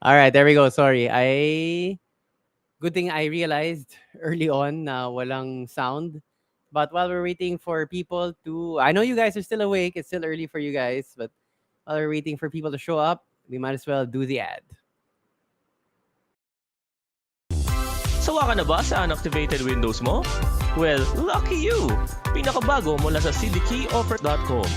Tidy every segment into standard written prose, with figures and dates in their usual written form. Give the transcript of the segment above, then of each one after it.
All right, there we go. Sorry. Good thing I realized early on na walang sound. But while we're waiting for people to I know you guys are still awake. It's still early for you guys, but while we're waiting for people to show up, we might as well do the ad. Sawa ka na ba sa unactivated Windows mo? Well, lucky you! Pinakabago mula sa cdkeyoffer.com.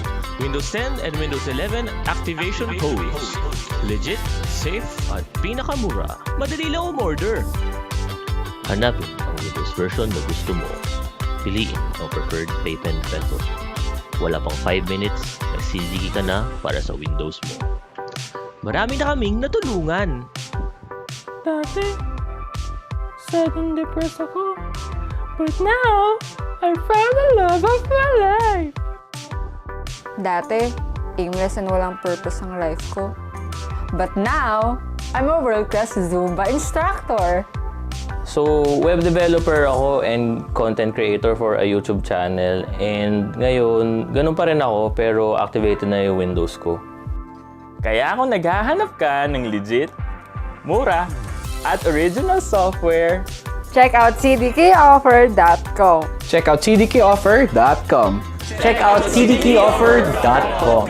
Windows 10 and Windows 11 activation codes. Legit, safe, at pinakamura. Madali lang umorder. Hanapin ang Windows version na gusto mo. Piliin ang preferred payment method. Wala pang 5 minutes, nag-CDK ka na para sa Windows mo. Marami na kaming natulungan. Dati, sad and depressed ako. But now, I found the love of my life. Dati, aimless and walang purpose ang life ko. But now, I'm a world-class Zumba instructor. So, web developer ako and content creator for a YouTube channel. And ngayon, ganun pa rin ako pero activated na yung Windows ko. Kaya kung naghahanap ka ng legit, mura, at original software, Check out cdkeyoffer.com. Check out cdkeyoffer.com. Check out cdkeyoffer.com.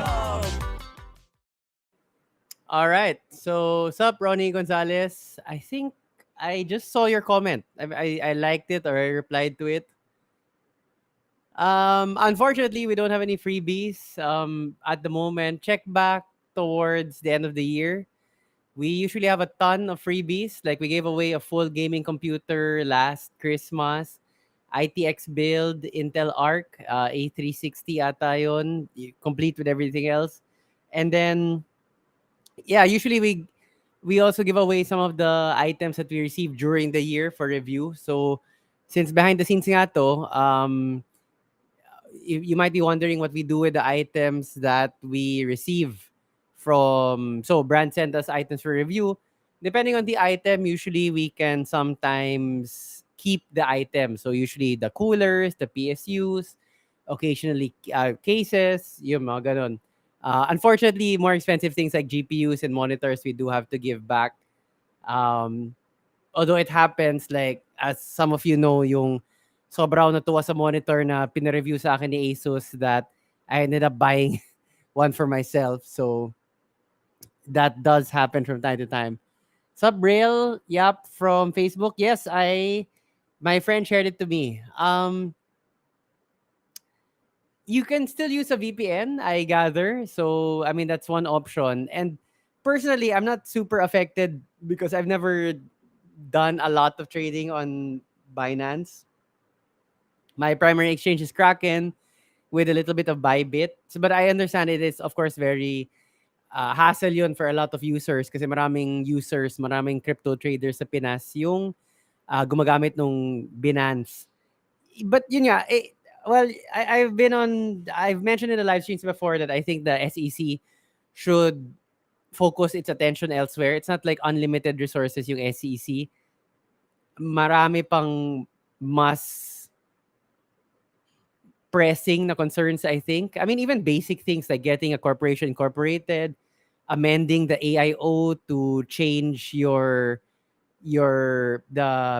All right. So, sup, Ronnie Gonzalez? I think I just saw your comment. I liked it or I replied to it. Unfortunately, we don't have any freebies at the moment. Check back towards the end of the year. We usually have a ton of freebies. Like we gave away a full gaming computer last Christmas. ITX build, Intel Arc, A360 ata yun, complete with everything else. And then, yeah, usually we also give away some of the items that we received during the year for review. So, since behind the scenes nga to, you might be wondering what we do with the items that we receive from. So, brand sent us items for review. Depending on the item, usually we can sometimes keep the item. So, usually the coolers, the PSUs, occasionally cases, yung mga ganon. Unfortunately, more expensive things like GPUs and monitors, we do have to give back. Although it happens, like, as some of you know, yung sobra ako natuwa sa monitor na pinareview sa akin ni Asus that I ended up buying one for myself. So, that does happen from time to time. Subrail, yep, from Facebook. Yes, my friend shared it to me. You can still use a VPN, I gather. So, I mean, that's one option. And personally, I'm not super affected because I've never done a lot of trading on Binance. My primary exchange is Kraken with a little bit of Bybit. So, but I understand it is, of course, very hassle yun for a lot of users kasi maraming users, maraming crypto traders sa Pinas yung gumagamit nung Binance. But yun nga, well, I've mentioned in the live streams before that I think the SEC should focus its attention elsewhere. It's not like unlimited resources yung SEC. Marami pang mas pressing na concerns, I think. I mean, even basic things like getting a corporation incorporated, amending the AIO to change the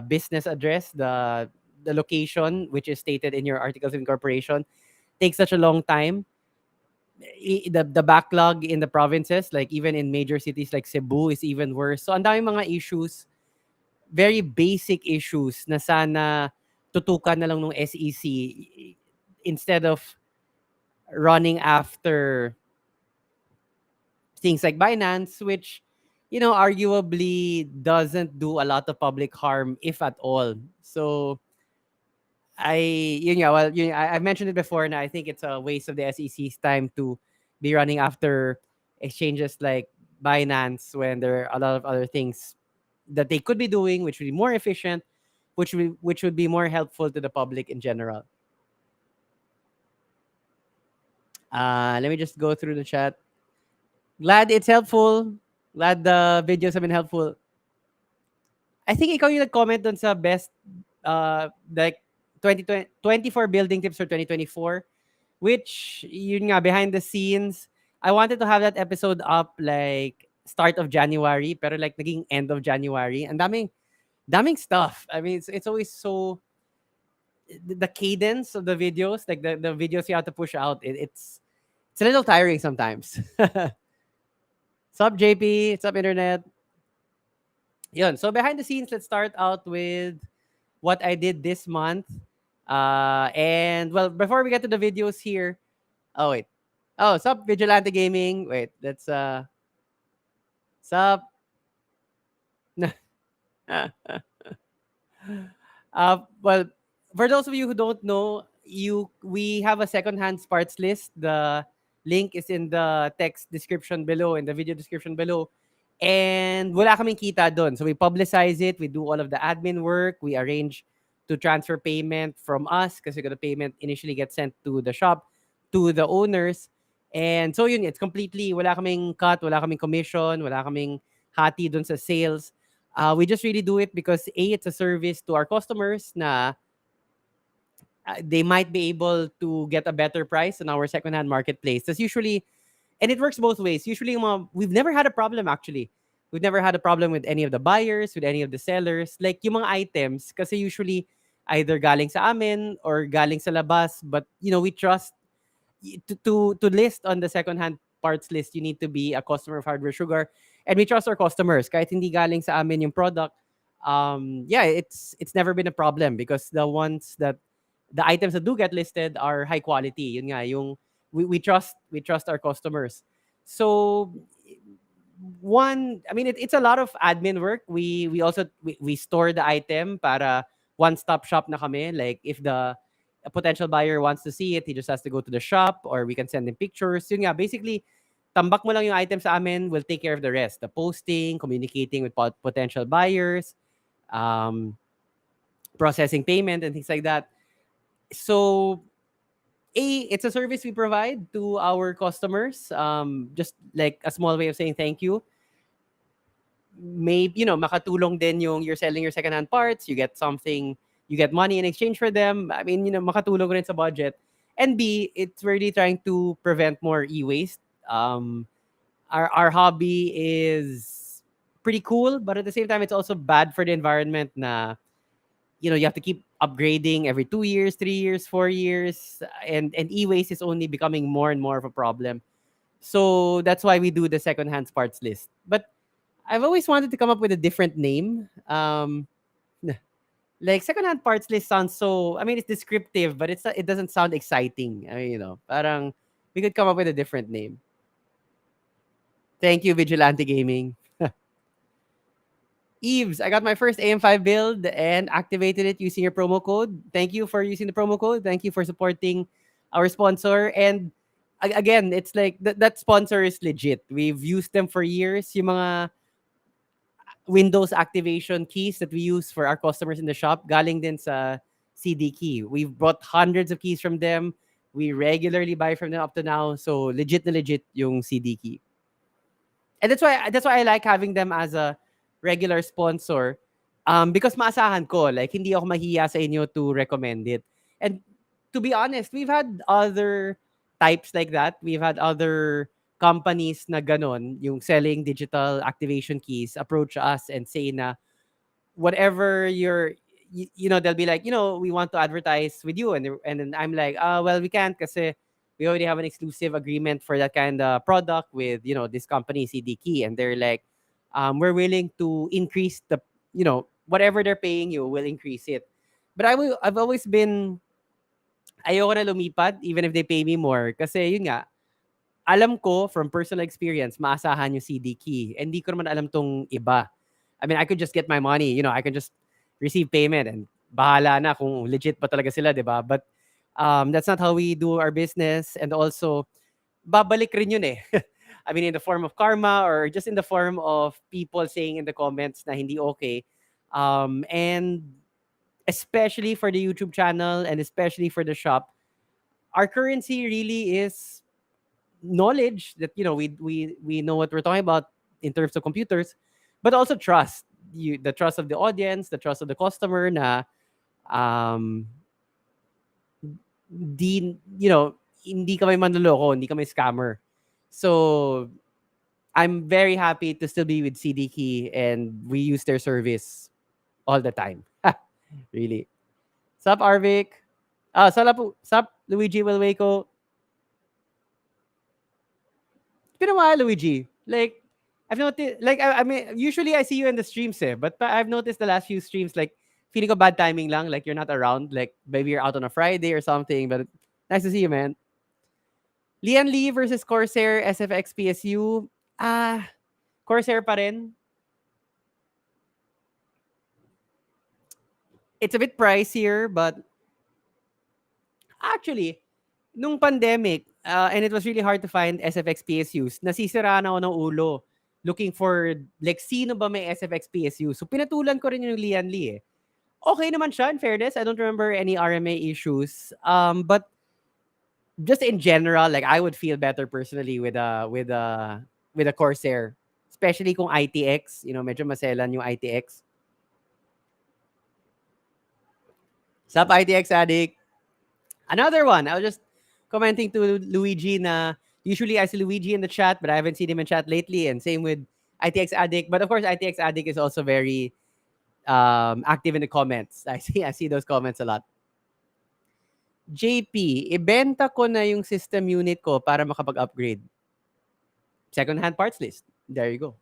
business address, the location which is stated in your articles of incorporation takes such a long time. The backlog in the provinces, like even in major cities like Cebu, is even worse. So ang daming mga issues, very basic issues na sana tutukan na lang ng SEC instead of running after things like Binance, which, you know, arguably doesn't do a lot of public harm, if at all. So, I've mentioned it before, and I think it's a waste of the SEC's time to be running after exchanges like Binance when there are a lot of other things that they could be doing, which would be more efficient, which would be more helpful to the public in general. Let me just go through the chat. Glad it's helpful. Glad the videos have been helpful. I think ikaw yung nag-comment dun sa best like 24 building tips for 2024, which yun nga, behind the scenes, I wanted to have that episode up like start of January, pero like naging end of January. And daming stuff. I mean, it's always so the cadence of the videos, like the videos you have to push out, it's a little tiring sometimes. Sup JP, what's up internet? Yun. So behind the scenes, let's start out with what I did this month. And well, before we get to the videos here, oh wait. Oh, sup Vigilante Gaming. Wait, that's sup. Well, for those of you who don't know, we have a second-hand parts list. The link is in the text description below, in the video description below. And wala kaming kita doon. So we publicize it, we do all of the admin work, we arrange to transfer payment from us kasi the payment initially gets sent to the shop, to the owners. And so yun, it's completely, wala kaming cut, wala kaming commission, wala kaming hati doon sa sales. We just really do it because A, it's a service to our customers na they might be able to get a better price on our secondhand marketplace. That's usually, and it works both ways. Usually, we've never had a problem actually. We've never had a problem with any of the buyers, with any of the sellers. Like yung mga items, kasi usually either galing sa amin or galing sa labas. But, we trust to list on the second-hand parts list, you need to be a customer of Hardware Sugar, and we trust our customers. Kahit hindi galing sa amin yung product, yeah, it's never been a problem because the items that do get listed are high quality. Yun nga, yung we trust our customers. So I mean, it's a lot of admin work. We also we store the item para one-stop shop na kami. Like if a potential buyer wants to see it, he just has to go to the shop or we can send him pictures. Yun nga, basically, tambak mo lang yung item sa amin, we'll take care of the rest. The posting, communicating with potential buyers, um, processing payment and things like that. So, it's a service we provide to our customers. Just like a small way of saying thank you. Maybe, makatulong din yung you're selling your secondhand parts, you get something, you get money in exchange for them. I mean, makatulong rin sa budget. And B, it's really trying to prevent more e-waste. Our hobby is pretty cool, but at the same time, it's also bad for the environment na, you have to keep upgrading every 2 years, 3 years, 4 years. And e-waste is only becoming more and more of a problem. So that's why we do the secondhand parts list. But I've always wanted to come up with a different name. Like secondhand parts list sounds so, I mean, it's descriptive, but it doesn't sound exciting. I mean, parang we could come up with a different name. Thank you, Vigilante Gaming. Eves, I got my first AM5 build and activated it using your promo code. Thank you for using the promo code. Thank you for supporting our sponsor. And again, it's like that sponsor is legit. We've used them for years. Yung mga Windows activation keys that we use for our customers in the shop, galing din sa CD Key. We've bought hundreds of keys from them. We regularly buy from them up to now. So legit na legit yung CD Key. And that's why I like having them as a regular sponsor. Because maasahan ko, like hindi ako mahiya sa inyo to recommend it. And to be honest, we've had other types like that. We've had other companies na ganon, yung selling digital activation keys, approach us and say na whatever they'll be like, we want to advertise with you. And then I'm like, well, we can't kasi we already have an exclusive agreement for that kind of product with, this company, CD Key. And they're like, we're willing to increase whatever they're paying you, we'll increase it. But I've always been, ayoko na lumipat even if they pay me more. Kasi yun nga, alam ko from personal experience, maasahan yung CD Key. And di ko naman alam tong iba. I mean, I could just get my money, I could just receive payment and bahala na kung legit pa talaga sila, di ba? But that's not how we do our business. And also, babalik rin yun eh. I mean, in the form of karma or just in the form of people saying in the comments na hindi okay. And especially for the YouTube channel and especially for the shop, our currency really is knowledge that we know what we're talking about in terms of computers, but also trust. The trust of the audience, the trust of the customer na hindi kami manloloko, hindi kami scammer. So I'm very happy to still be with CD Key, and we use their service all the time. Really. Sup, Arvik? Sup, Luigi Wilwaco? It's been a while, Luigi. Like, I've noticed, like, I mean, usually I see you in the streams, but I've noticed the last few streams, like, feeling ko bad timing lang, like, you're not around, like, maybe you're out on a Friday or something, but nice to see you, man. Lian Lee versus Corsair SFX PSU. Ah, Corsair pa rin. It's a bit pricier, but actually, nung pandemic, and it was really hard to find SFX PSUs, nasisiraan ako ng ulo looking for, like, sino ba may SFX PSU. So, pinatulan ko rin yung Lian Lee eh. Okay naman siya, in fairness. I don't remember any RMA issues. But just in general, like, I would feel better personally with a Corsair. Especially kung ITX, medyo maselan yung ITX. Sup, ITX addict? Another one. I was just commenting to Luigi na usually I see Luigi in the chat, but I haven't seen him in chat lately. And same with ITX Addict. But of course, ITX Addict is also very active in the comments. I see those comments a lot. JP, ibenta ko na yung system unit ko para makapag-upgrade. Second-hand parts list. There you go.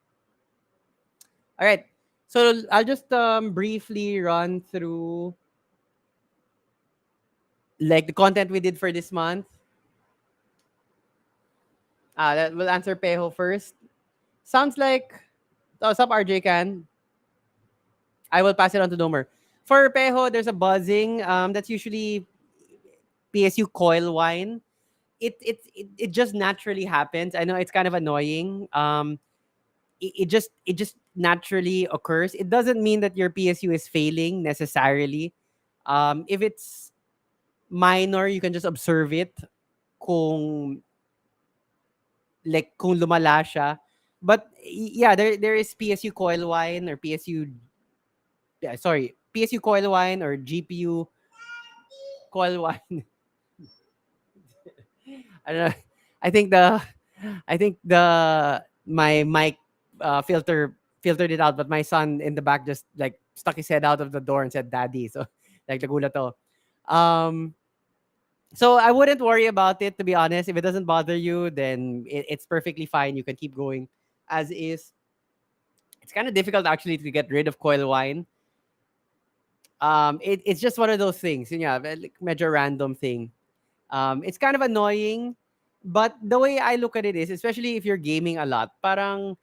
All right. So I'll just briefly run through like the content we did for this month. We'll answer Peho first. Sounds like, what's up, RJ Can? I will pass it on to Domer. For Peho, there's a buzzing. That's usually PSU coil whine. It just naturally happens. I know it's kind of annoying. It just naturally occurs. It doesn't mean that your PSU is failing necessarily. If it's minor, you can just observe it. Kung lumala siya. But yeah, there is PSU coil whine or PSU coil whine or GPU coil whine. I don't know. I think the my mic filtered it out, but my son in the back just like stuck his head out of the door and said "Daddy." So like nagulat to. So I wouldn't worry about it, to be honest. If it doesn't bother you, then it's perfectly fine. You can keep going as is. It's kind of difficult actually to get rid of coil whine. It's just one of those things. Yeah, like medyo random thing. It's kind of annoying, but the way I look at it is, especially if you're gaming a lot, parang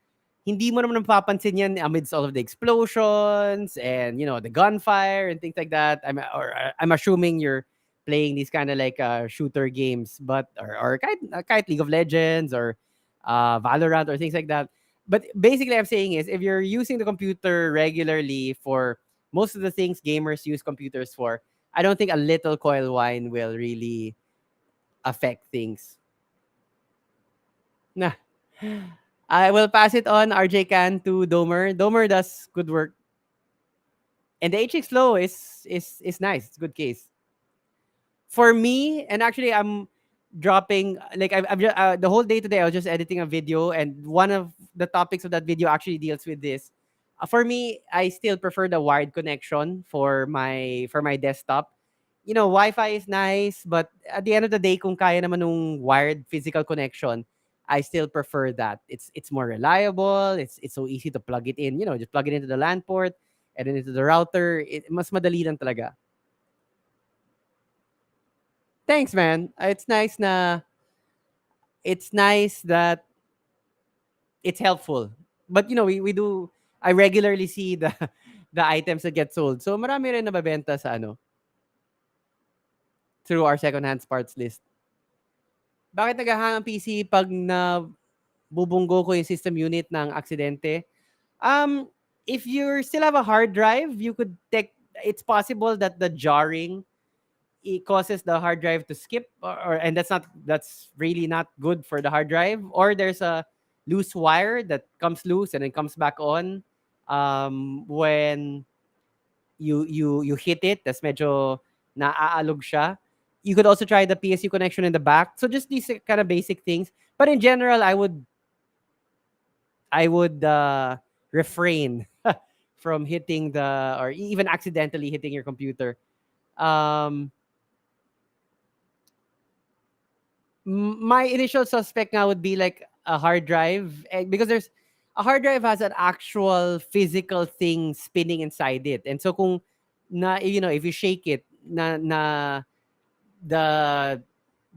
hindi mo naman mapapansin yan amidst all of the explosions and the gunfire and things like that. I'm assuming you're playing these kind of like shooter games, but or kahit League of Legends or Valorant or things like that. But basically, I'm saying is if you're using the computer regularly for most of the things gamers use computers for, I don't think a little coil whine will really affect things. Nah. I will pass it on, RJ Can, to Domer. Domer does good work. And the HX flow is nice. It's a good case. For me, and actually I'm dropping, like I've just, the whole day today I was just editing a video, and one of the topics of that video actually deals with this. For me, I still prefer the wired connection for my desktop. Wi-Fi is nice, but at the end of the day, kung kaya naman nung wired physical connection, I still prefer that. It's more reliable. It's so easy to plug it in. Just plug it into the LAN port and then into the router. Mas madali lang talaga. Thanks, man. It's nice that it's helpful. But we do. I regularly see the the items that get sold. So marami rin nababenta sa through our second-hand parts list. Bakit naghahang ang PC pag bubunggo ko yung system unit ng aksidente? If you still have a hard drive, you could it's possible that the jarring it causes the hard drive to skip, and that's really not good for the hard drive. Or there's a loose wire that comes loose and then comes back on when you hit it. Tas medyo naaalog siya. You could also try the PSU connection in the back. So just these kind of basic things. But in general, I would I would refrain from hitting the or even accidentally hitting your computer. Um, my initial suspect now would be like a hard drive, because there's a hard drive has an actual physical thing spinning inside it, and so kung if you shake it, the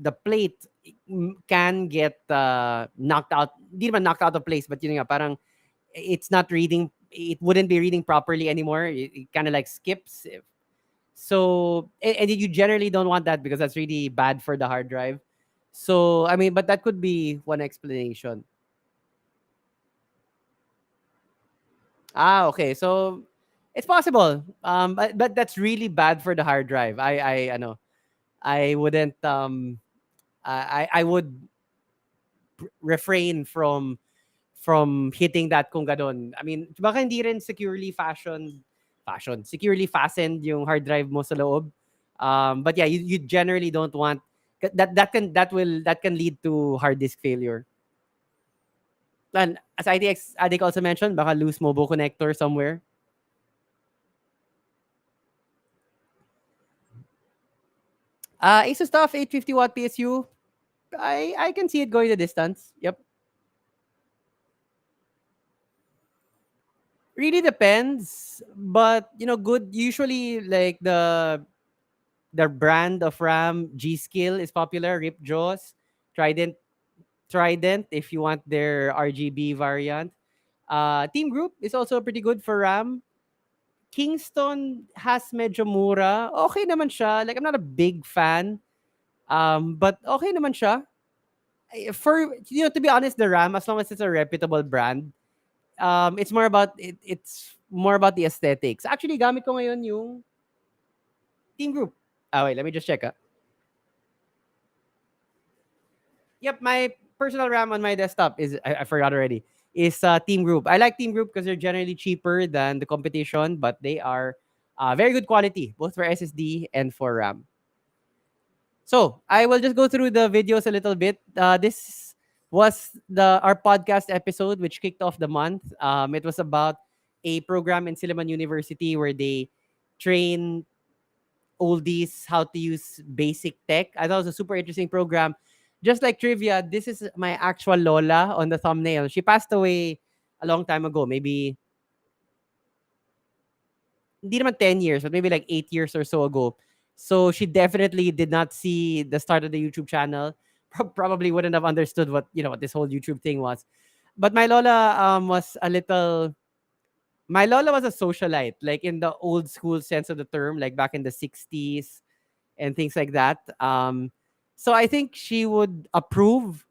the plate can get knocked out. Di naman knocked out of place, but yun nga, parang it's not reading. It wouldn't be reading properly anymore. It kind of like skips. So and you generally don't want that because that's really bad for the hard drive. So I mean, but that could be one explanation. Ah, okay. So it's possible. But that's really bad for the hard drive. I know. I wouldn't I would refrain from hitting that kung ganon. I mean, baka hindi rin securely fastened yung hard drive mo sa loob. But yeah, you generally don't want that can lead to hard disk failure. And as IDX Addict also mentioned, baka loose mobile connector somewhere. Asus stuff 850 watt PSU. I can see it going the distance. Yep. Really depends, but good. Usually, like the brand of RAM, G Skill is popular. Rip Jaws, Trident, Trident. If you want their RGB variant, Team Group is also pretty good for RAM. Kingston has medyo mura. Okay naman siya. Like I'm not a big fan, but okay naman siya. For to be honest, the RAM, as long as it's a reputable brand, it's more about the aesthetics. Actually, gamit ko ngayon yung Team Group. Wait, let me just check. Yep, my personal RAM on my desktop is I forgot already. Is Team Group. I like Team Group because they're generally cheaper than the competition, but they are very good quality, both for SSD and for RAM. So I will just go through the videos a little bit. This was our podcast episode, which kicked off the month. It was about a program in Silliman University where they train oldies how to use basic tech. I thought it was a super interesting program. Just like trivia, this is my actual Lola on the thumbnail. She passed away a long time ago, maybe hindi naman 10 years, but maybe like 8 years or so ago. So she definitely did not see the start of the YouTube channel. Probably wouldn't have understood what this whole YouTube thing was. But my Lola was a little my Lola was a socialite, like in the old school sense of the term, like back in the 60s and things like that. So I think she would approve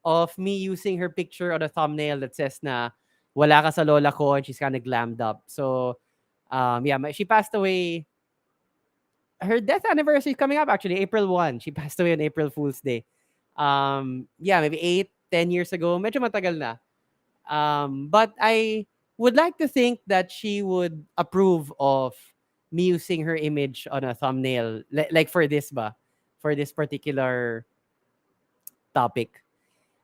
of me using her picture on a thumbnail that says na wala ka sa lola ko, and she's kind of glammed up. So yeah, she passed away. Her death anniversary is coming up actually, April 1. She passed away on April Fool's Day. Yeah, maybe 8, 10 years ago. Medyo matagal na. But I would like to think that she would approve of me using her image on a thumbnail, like for for this particular topic.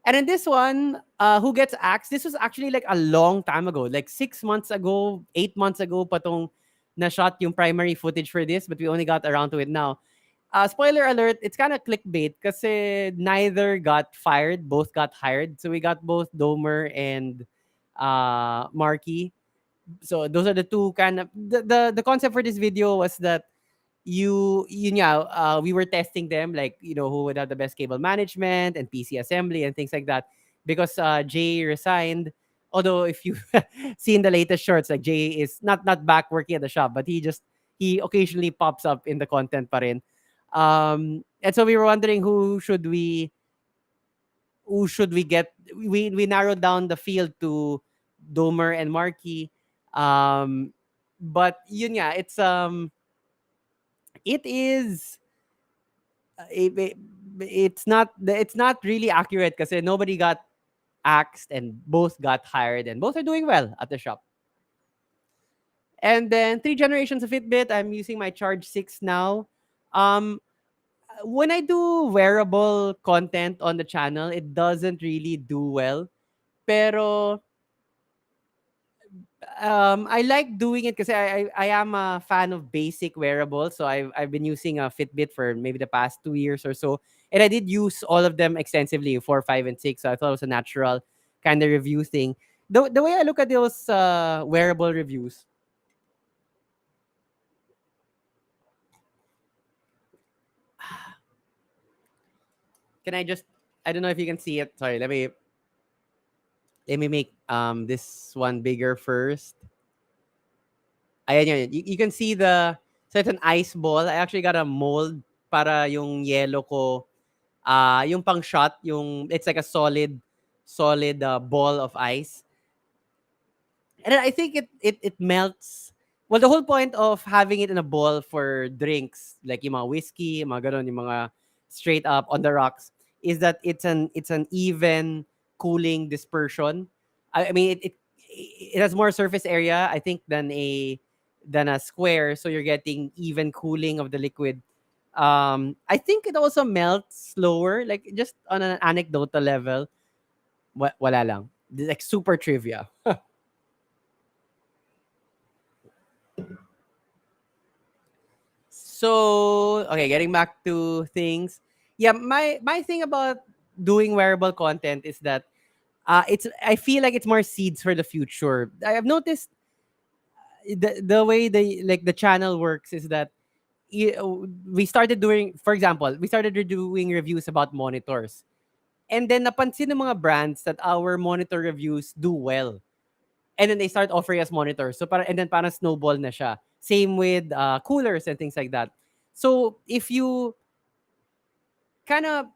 And in this one, who gets axed? This was actually like a long time ago, like 6 months ago, 8 months ago, patong na shot yung primary footage for this, but we only got around to it now. Spoiler alert, it's kind of clickbait kasi neither got fired, both got hired. So we got both Domer and Marky. So those are the two kind of the concept for this video was that we were testing them, like who would have the best cable management and PC assembly and things like that, because Jay resigned. Although if you see in the latest shorts, like Jay is not back working at the shop, but he occasionally pops up in the content pa rin. And so we were wondering who should we get. We narrowed down the field to Domer and Marky. But yun nga, it is it, it's not really accurate kasi nobody got axed and both got hired and both are doing well at the shop. And then 3 generations of Fitbit. I'm using my Charge 6 now. When I do wearable content on the channel, it doesn't really do well. Pero I like doing it because I am a fan of basic wearables. So I've been using a Fitbit for maybe the past 2 years or so, and I did use all of them extensively, 4, 5, and 6. So I thought it was a natural kind of review thing. The way I look at those wearable reviews, can I just, I don't know if you can see it. Sorry, let me make this one bigger first. Ayan yun. You can see the, so it's an ice ball. I actually got a mold para yung yellow ko, yung pang shot, yung, it's like a solid ball of ice. And then I think it melts. Well, the whole point of having it in a bowl for drinks, like yung mga whiskey, yung mga ganon, yung mga straight up on the rocks, is that it's an even cooling dispersion. I mean, it has more surface area, I think, than a square, so you're getting even cooling of the liquid. I think it also melts slower, like just on an anecdotal level. Wala lang. Like super trivia. So, okay, getting back to things. Yeah, my thing about doing wearable content is that it's, I feel like it's more seeds for the future. I have noticed the way the channel works is that we started doing, for example, we started doing reviews about monitors. And then napansin ng mga brands that our monitor reviews do well. And then they start offering us monitors. So para, and then parang snowball na siya. Same with coolers and things like that. So kind of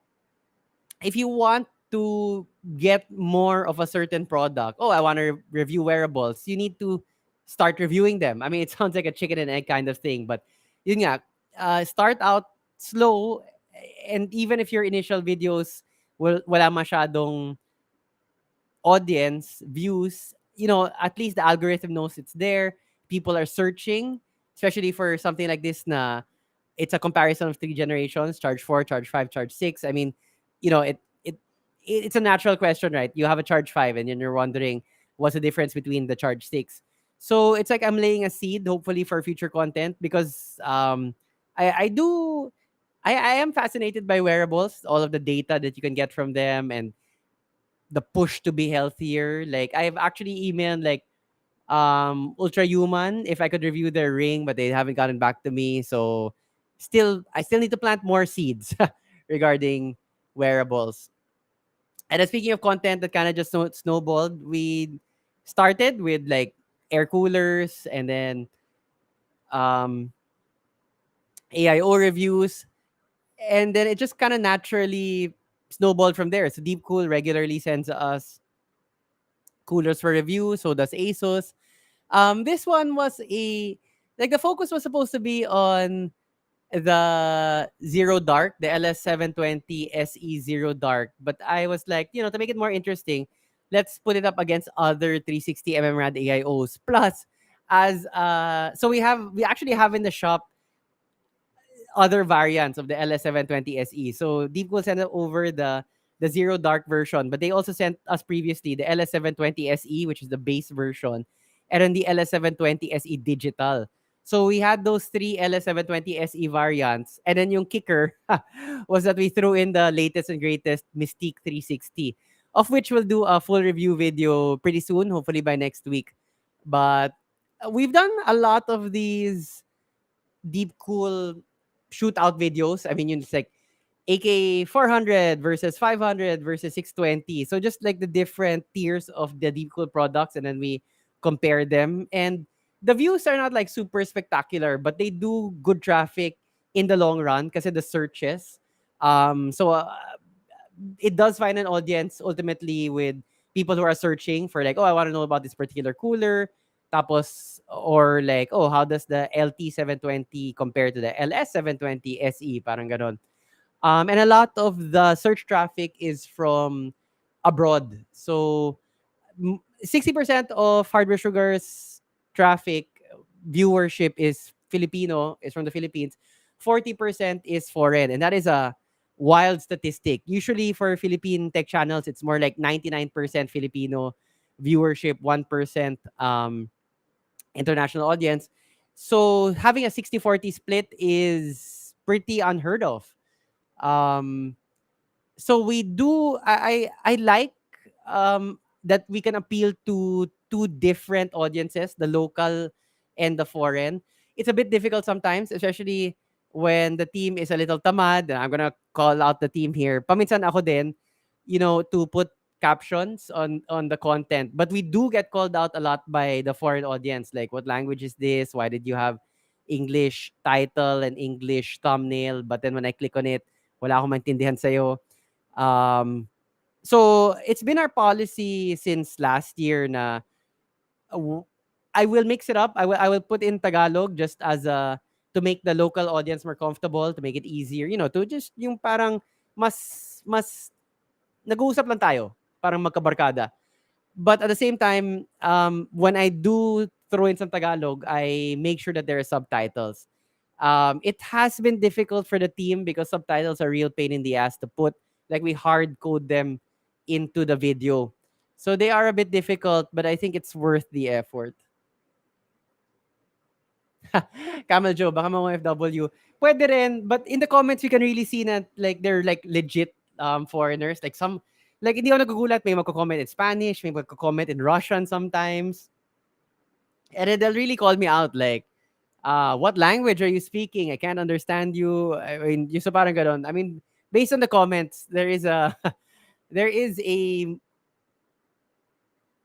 if you want to get more of a certain product, oh, I want to review wearables, you need to start reviewing them. I mean, it sounds like a chicken and egg kind of thing, but yun nga, start out slow, and even if your initial videos wala masyadong audience views, at least the algorithm knows it's there. People are searching, especially for something like this na it's a comparison of three generations, charge 4, charge 5, charge 6. I mean, it's a natural question, right? You have a charge 5 and then you're wondering what's the difference between the charge 6. So it's like I'm laying a seed, hopefully, for future content, because I do I am fascinated by wearables, all of the data that you can get from them, and the push to be healthier. Like I've actually emailed like Ultra Human if I could review their ring, but they haven't gotten back to me. So I still need to plant more seeds regarding wearables. And then speaking of content that kind of just snowballed, we started with like air coolers, and then um AIO reviews, and then it just kind of naturally snowballed from there. So Deep Cool regularly sends us coolers for review. So does ASUS. This one was the focus was supposed to be on the Zero Dark, the LS720 SE Zero Dark. But I was like, to make it more interesting, let's put it up against other 360 rad AIOs. Plus, so we actually have in the shop other variants of the LS720 SE. So Deep will send over the Zero Dark version, but they also sent us previously the LS720 SE, which is the base version, and then the LS720 SE Digital. So we had those three LS720 SE variants, and then yung kicker was that we threw in the latest and greatest Mystique 360, of which we'll do a full review video pretty soon, hopefully by next week. But we've done a lot of these deep cool shootout videos. I mean, it's like AK 400 versus 500 versus 620. So just like the different tiers of the deep cool products, and then we compare them. And the views are not like super spectacular, but they do good traffic in the long run because of the searches. So it does find an audience ultimately with people who are searching for like, oh, I want to know about this particular cooler. Tapos, or like, oh, how does the LT720 compare to the LS720 SE? Parang ganon. And a lot of the search traffic is from abroad. So 60% of Hardware Sugar's traffic viewership is Filipino, is from the Philippines. 40% is foreign. And that is a wild statistic. Usually for Philippine tech channels, it's more like 99% Filipino viewership, 1% international audience. So having a 60-40 split is pretty unheard of. Um, so we do I like that we can appeal to two different audiences, the local and the foreign. It's a bit difficult sometimes, especially when the team is a little tamad. And I'm gonna call out the team here. Paminsan ako din, to put captions on the content. But we do get called out a lot by the foreign audience. Like, what language is this? Why did you have English title and English thumbnail? But then when I click on it, wala akong maintindihan sa'yo. Um, so it's been our policy since last year na uh, w- I will mix it up. I will put in Tagalog just as a to make the local audience more comfortable, to make it easier, to just yung parang mas nag-uusap lang tayo, parang magkabarkada. But at the same time, when I do throw in some Tagalog, I make sure that there are subtitles. It has been difficult for the team because subtitles are real pain in the ass to put. Like, we hard code them into the video. So they are a bit difficult, but I think it's worth the effort. Camel Joe, baka mga FW. Pwede rin, but in the comments, you can really see that, like, they're like legit foreigners. Like, some, like, hindi ako nagugulat, may magko-comment in Spanish, may magko-comment in Russian sometimes. And then they'll really call me out, like, what language are you speaking? I can't understand you. I mean, yung sa parang ganon. I mean, based on the comments, there is a there is a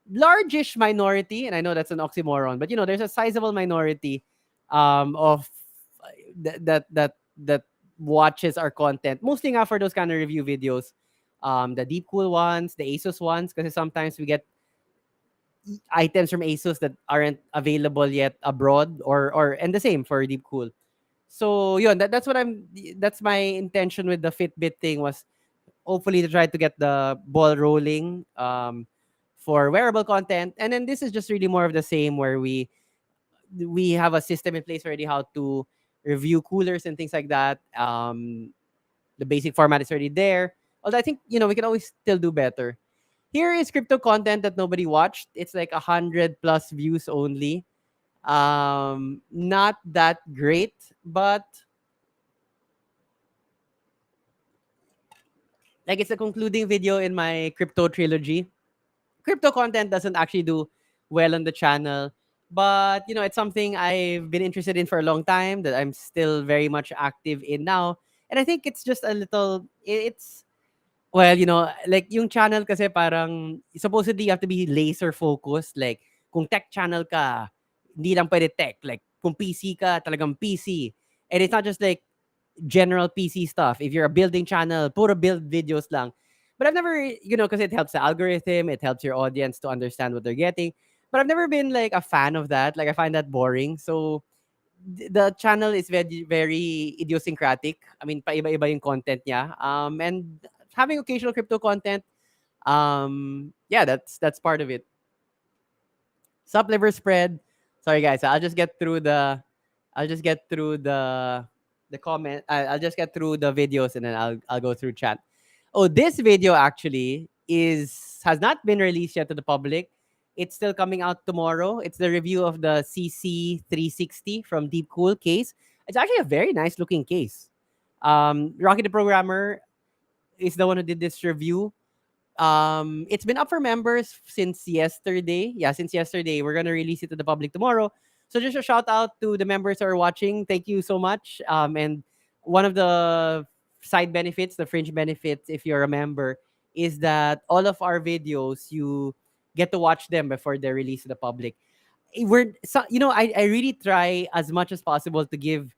largish minority, and I know that's an oxymoron, but there's a sizable minority of that watches our content, mostly nga for those kind of review videos, the deep cool ones, the ASUS ones, because sometimes we get items from ASUS that aren't available yet abroad, or and the same for deep cool. So yun, that's my intention with the Fitbit thing, was hopefully to try to get the ball rolling for wearable content. And then this is just really more of the same, where we have a system in place already how to review coolers and things like that. The basic format is already there. Although I think we can always still do better. Here is crypto content that nobody watched. It's like 100+ views only. Not that great, but like, it's a concluding video in my crypto trilogy. Crypto content doesn't actually do well on the channel, but it's something I've been interested in for a long time, that I'm still very much active in now. And I think it's just a little, it's, well, like, yung channel kasi parang supposedly you have to be laser focused. Like, kung tech channel ka, hindi lang pwede tech. Like, kung PC ka, talagang PC. And it's not just like general PC stuff. If you're a building channel, puro build videos lang. But I've never, because it helps the algorithm, it helps your audience to understand what they're getting. But I've never been like a fan of that. Like, I find that boring. So the channel is very, very idiosyncratic. I mean, paiba-iba yung content niya. And having occasional crypto content, yeah, that's part of it. Sup, liver spread. Sorry, guys. I'll just get through the comment. I'll just get through the videos, and then I'll go through chat. Oh, this video actually has not been released yet to the public. It's still coming out tomorrow. It's the review of the CC360 from Deep Cool case. It's actually a very nice looking case. Rocky the Programmer is the one who did this review. It's been up for members since yesterday. Yeah, since yesterday. We're gonna release it to the public tomorrow. So just a shout out to the members who are watching. Thank you so much. And one of the side benefits, the fringe benefits, if you're a member, is that all of our videos, you get to watch them before they're released to the public. I really try as much as possible to give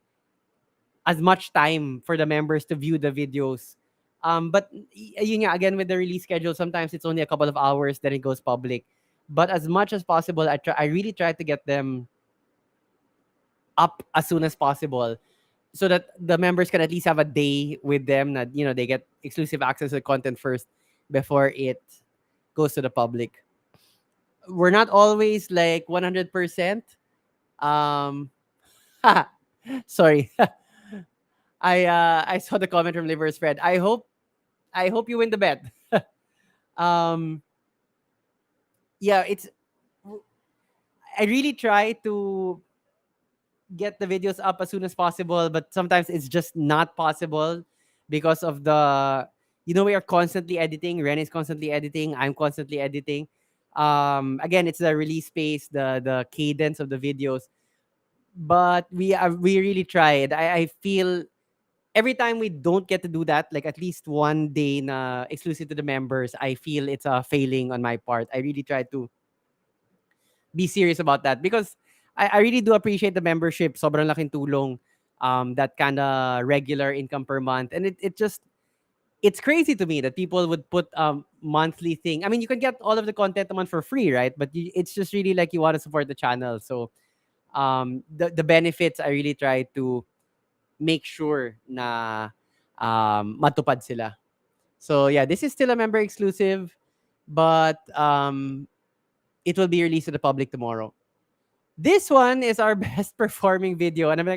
as much time for the members to view the videos. But yun nga, again, with the release schedule, sometimes it's only a couple of hours, then it goes public. But as much as possible, I really try to get them up as soon as possible, so that the members can at least have a day with them, that they get exclusive access to the content first before it goes to the public. We're not always like 100%. Um, sorry. I saw the comment from Liver Spread. I hope you win the bet. um, yeah, it's I really try to get the videos up as soon as possible, but sometimes it's just not possible because of the, we are constantly editing. Ren is constantly editing. I'm constantly editing. Again, it's the release pace, the cadence of the videos. But we really tried. I feel every time we don't get to do that, like at least one day na exclusive to the members, I feel it's a failing on my part. I really try to be serious about that because I really do appreciate the membership. Sobrang laking tulong. That kind of regular income per month. And it just, it's crazy to me that people would put monthly thing. I mean, you can get all of the content a month for free, right? But it's just really like you want to support the channel. So the benefits, I really try to make sure na matupad sila. So yeah, this is still a member exclusive, but it will be released to the public tomorrow. This one is our best performing video, and I'm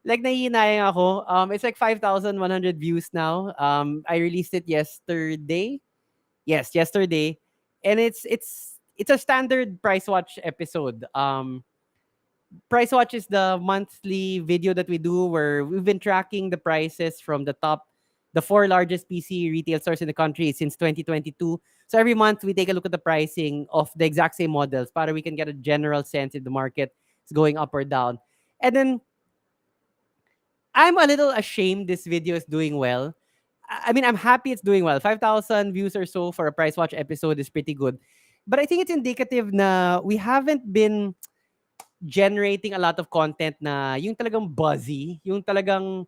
like nahihinayang ako. It's like 5,100 views now. I released it yesterday. Yes, yesterday, and it's a standard price watch episode. Price Watch is the monthly video that we do where we've been tracking the prices from the four largest PC retail stores in the country since 2022. So every month we take a look at the pricing of the exact same models para we can get a general sense if the market is going up or down. And then I'm a little ashamed this video is doing well. I mean, I'm happy it's doing well. 5,000 views or so for a Price Watch episode is pretty good. But I think it's indicative na we haven't been generating a lot of content na yung talagang buzzy, yung talagang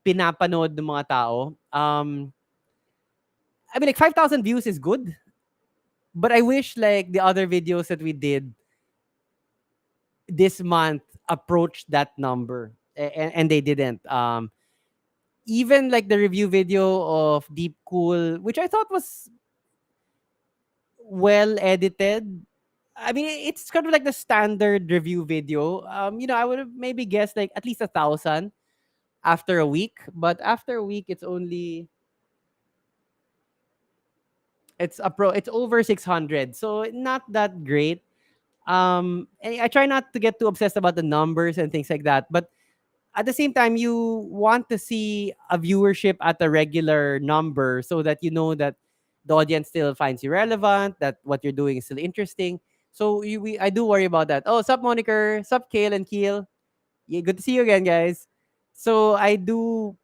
pinapanood ng mga tao. I mean, like 5,000 views is good, but I wish like the other videos that we did this month approached that number, and they didn't. Even like the review video of Deep Cool, which I thought was well edited. I mean, it's kind of like the standard review video. I would have maybe guessed like at least 1,000 after a week, but after a week, it's over 600, so not that great. I try not to get too obsessed about the numbers and things like that, but at the same time, you want to see a viewership at a regular number so that you know that the audience still finds you relevant, that what you're doing is still interesting. So I do worry about that. Oh, sup Moniker, sup Kale and Keel. Yeah, good to see you again, guys. So I do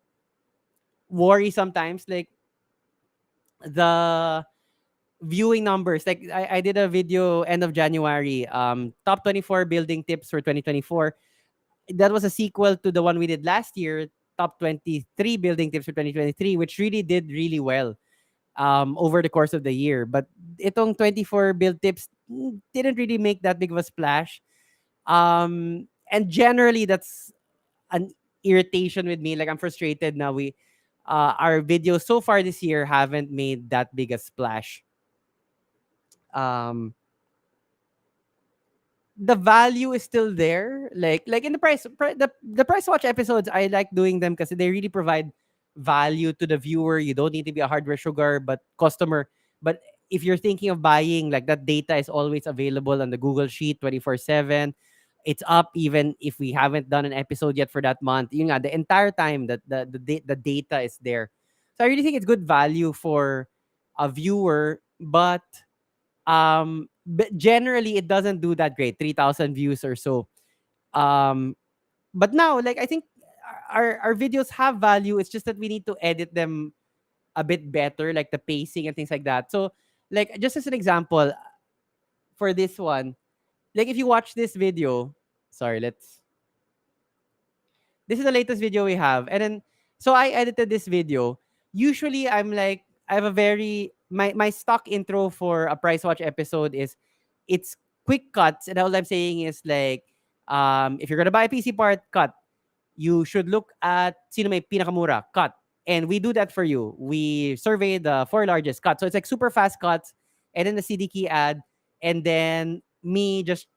worry sometimes, like the viewing numbers. Like I did a video end of January, top 24 building tips for 2024. That was a sequel to the one we did last year, top 23 building tips for 2023, which really did really well over the course of the year. But itong 24 build tips didn't really make that big of a splash. And generally, that's an irritation with me. Like I'm frustrated now. Our videos so far this year haven't made that big a splash. Um, the value is still there. Like in the price watch episodes, I like doing them because they really provide value to the viewer. You don't need to be a hardware sugar, but customer. But if you're thinking of buying, like that data is always available on the Google Sheet 24/7. It's up even if we haven't done an episode yet for that month. Yun nga, the entire time that the data is there. So I really think it's good value for a viewer, but generally it doesn't do that great, 3,000 views or so. But now, like, I think our videos have value. It's just that we need to edit them a bit better, like the pacing and things like that. So like, just as an example, for this one, like if you watch this video, sorry, this is the latest video we have. And then, so I edited this video. Usually, I'm like, I have a very, my stock intro for a Price Watch episode is, it's quick cuts. And all I'm saying is like, if you're going to buy a PC part, cut. You should look at sino may pinakamura, cut. And we do that for you. We survey the four largest cuts. So it's like super fast cuts, and then the CD key ad, and then me just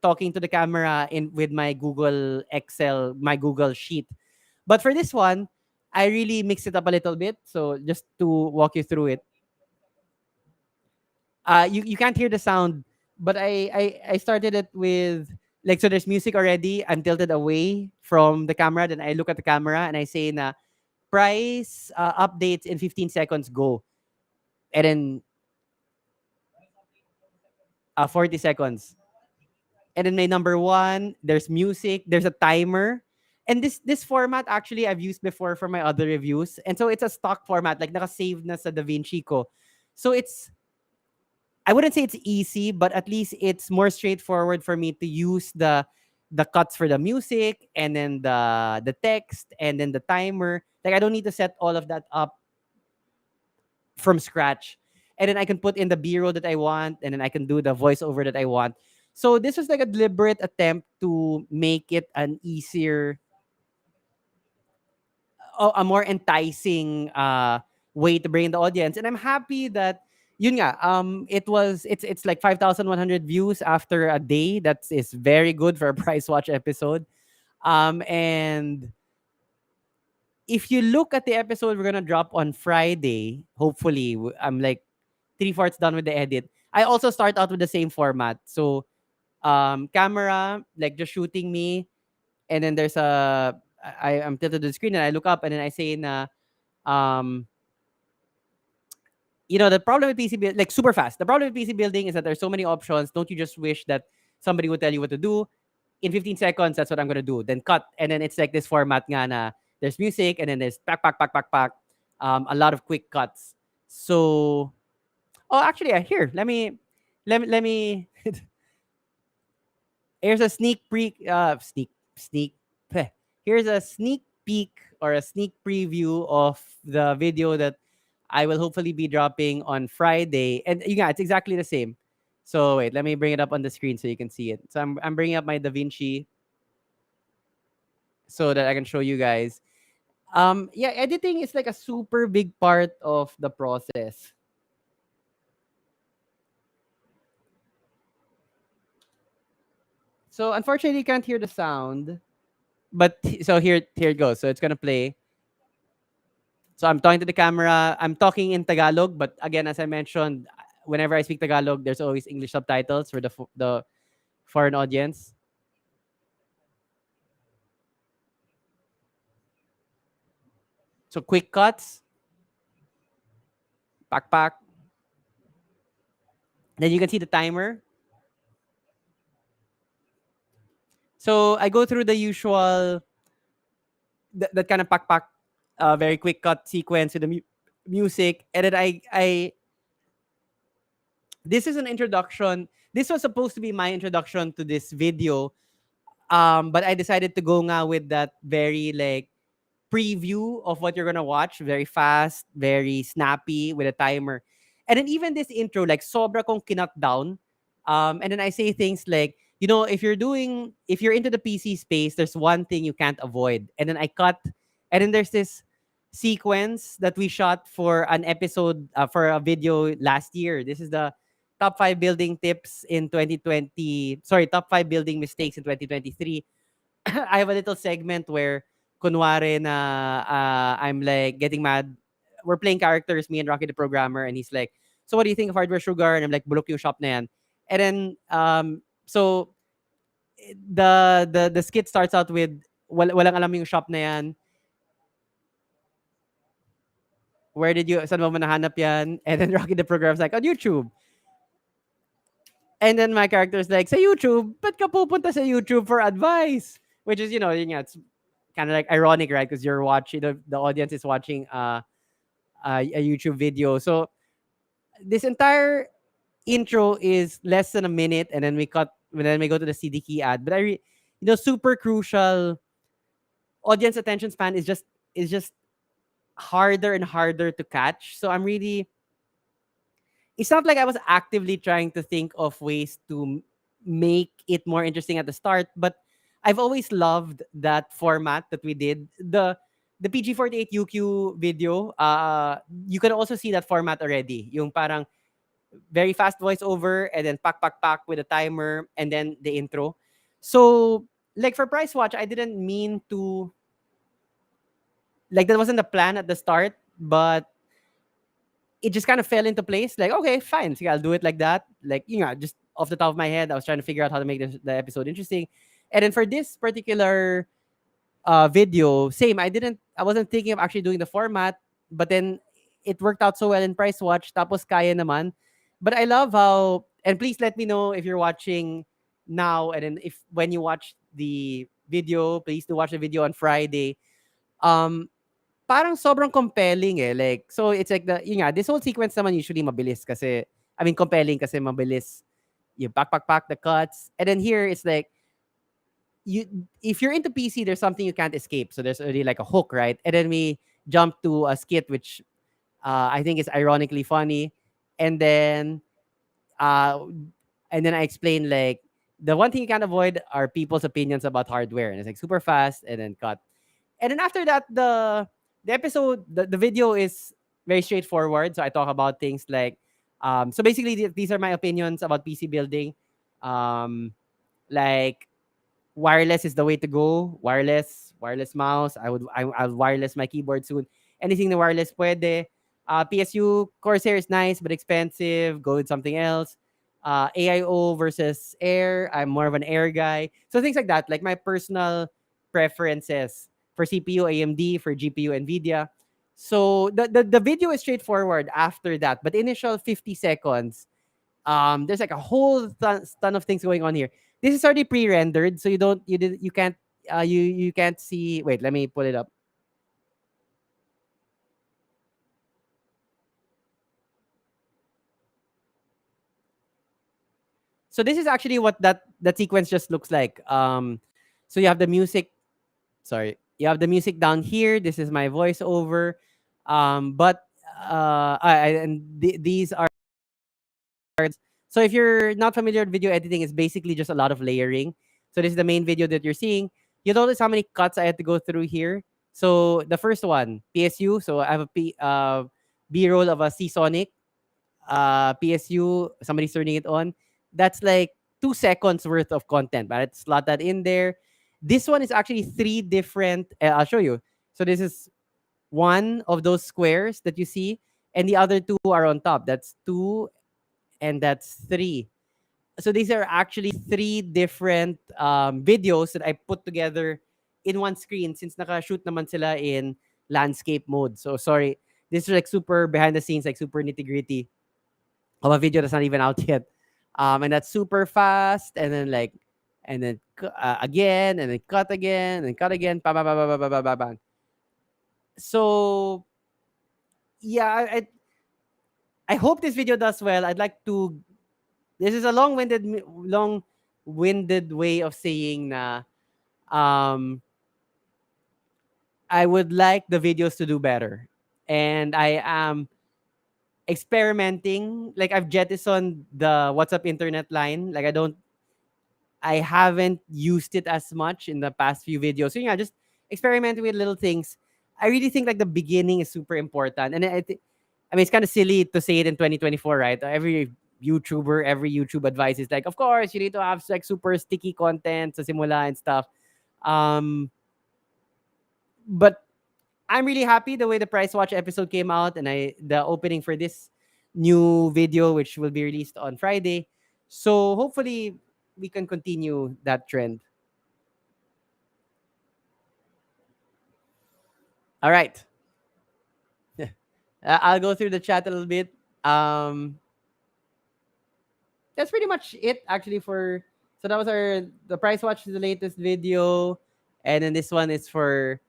talking to the camera in with my Google Excel, my Google Sheet. But for this one, I really mix it up a little bit. So just to walk you through it, you can't hear the sound but I started it with like, so there's music already. I'm tilted away from the camera. Then I look at the camera and I say na price updates in 15 seconds go. And then 40 seconds. And then my number one, there's music, there's a timer. And this format actually I've used before for my other reviews. And so it's a stock format, like naka-save na sa DaVinci ko. So it's, I wouldn't say it's easy, but at least it's more straightforward for me to use the cuts for the music and then the text and then the timer. Like I don't need to set all of that up from scratch. And then I can put in the B-roll that I want and then I can do the voiceover that I want. So this was like a deliberate attempt to make it an easier, a more enticing way to bring in the audience. And I'm happy that yun nga, it's like 5,100 views after a day. That is very good for a price watch episode. And if you look at the episode we're gonna drop on Friday, hopefully I'm like three-fourths done with the edit. I also start out with the same format. So camera, like just shooting me, and then there's I'm tilted to the screen and I look up and then I say na um the problem with PC like super fast. The problem with PC building is that there's so many options. Don't you just wish that somebody would tell you what to do? In 15 seconds, that's what I'm gonna do. Then cut. And then it's like this format nga na there's music and then there's pack, pack, pack, pack, pack. A lot of quick cuts. So actually here, let me here's a sneak peh. Here's a sneak peek or a sneak preview of the video that I will hopefully be dropping on Friday. And yeah, it's exactly the same. So wait, let me bring it up on the screen so you can see it. So I'm bringing up my DaVinci so that I can show you guys. Yeah, editing is like a super big part of the process. So unfortunately you can't hear the sound. But so here it goes. So it's gonna play. So I'm talking to the camera. I'm talking in Tagalog, but again, as I mentioned, whenever I speak Tagalog, there's always English subtitles for the foreign audience. So quick cuts, pack pack. Then you can see the timer. So I go through the usual that kind of pack pack, very quick cut sequence with the music, and then I this is an introduction. This was supposed to be my introduction to this video, but I decided to go nga with that very like preview of what you're gonna watch, very fast, very snappy with a timer. And then even this intro, like sobra kong kinut down. And then I say things like, if you're into the PC space, there's one thing you can't avoid. And then I cut, and then there's this sequence that we shot for an episode, for a video last year. This is the top 5 building tips in 2020. Sorry, top 5 building mistakes in 2023. I have a little segment where kunwari na I'm like getting mad. We're playing characters, me and Rocky the programmer, and he's like, "So what do you think of Hardware Sugar?" And I'm like, "Bulok yung shop na yan." And then so the skit starts out with walang alam yung shop na yan. Where did you saan mo nahanap yan? And then Rocky the programmer's like, "On YouTube." And then my character's like, "Sa YouTube? Ba't ka pupunta sa YouTube for advice?" Which is, yun nga, it's kind of like ironic, right? Because you're watching, the audience is watching a YouTube video. So this entire intro is less than a minute, and then we go to the CD key ad. But super crucial. Audience attention span is just harder and harder to catch. So it's not like I was actively trying to think of ways to make it more interesting at the start, but I've always loved that format that we did. The PG48 UQ video, you can also see that format already. Yung parang very fast voiceover and then pack pack pack with a timer and then the intro. So like for Price Watch, I didn't mean to, like, that wasn't the plan at the start, but it just kind of fell into place. Like, okay, fine. So I'll do it like that. Like, just off the top of my head. I was trying to figure out how to make the episode interesting. And then for this particular video, same. I wasn't thinking of actually doing the format, but then it worked out so well in Price Watch. Tapos kaya naman. But I love how, and please let me know if you're watching now, and then if when you watch the video, please do watch the video on Friday. Um, Parang sobrang compelling eh. Like, so it's like yun nga, this whole sequence naman usually mabilis kasi, I mean, compelling kasi mabilis. You pack the cuts. And then here, it's like, you if you're into PC, there's something you can't escape. So there's already like a hook, right? And then we jump to a skit, which I think is ironically funny. And then uh, and then I explain like the one thing you can't avoid are people's opinions about hardware, and it's like super fast, and then cut. And then after that, the video is very straightforward. So I talk about things like, so basically these are my opinions about PC building, like wireless is the way to go. Wireless mouse. I'll wireless my keyboard soon. Anything the wireless puede. PSU Corsair is nice but expensive. Go with something else. AIO versus Air. I'm more of an Air guy. So things like that, like my personal preferences for CPU AMD, for GPU Nvidia. So the video is straightforward after that, but the initial 50 seconds, there's like a whole ton of things going on here. This is already pre-rendered, so you can't you can't see. Wait, let me pull it up. So this is actually what that sequence just looks like. So you have the music. Sorry, you have the music down here. This is my voiceover. But these are. So if you're not familiar with video editing, it's basically just a lot of layering. So this is the main video that you're seeing. You notice how many cuts I had to go through here. So the first one, PSU. So I have B-roll of a Seasonic. PSU, somebody's turning it on. That's like 2 seconds worth of content, but it's slot that in there. This one is actually three different. I'll show you. So this is one of those squares that you see, and the other two are on top. That's two, and that's three. So these are actually three different videos that I put together in one screen, since naka-shoot naman sila in landscape mode. So sorry, this is like super behind the scenes, like super nitty-gritty of a video that's not even out yet. And that's super fast, and then like, and then again, and then cut again, and cut again, bang, bang, bang, bang, bang, bang, bang, bang. So yeah, I hope this video does well. I'd like to. This is a long-winded way of saying na I would like the videos to do better, and I am experimenting. Like, I've jettisoned the WhatsApp internet line. Like, I haven't used it as much in the past few videos. So yeah, just experimenting with little things. I really think like the beginning is super important, and I mean, it's kind of silly to say it in 2024, right? Every YouTube advice is like, of course, you need to have like super sticky content sa simula and stuff. But I'm really happy the way the Price Watch episode came out, and the opening for this new video, which will be released on Friday. So hopefully we can continue that trend. All right. I'll go through the chat a little bit. That's pretty much it actually so that was the Price Watch is the latest video, and then this one is for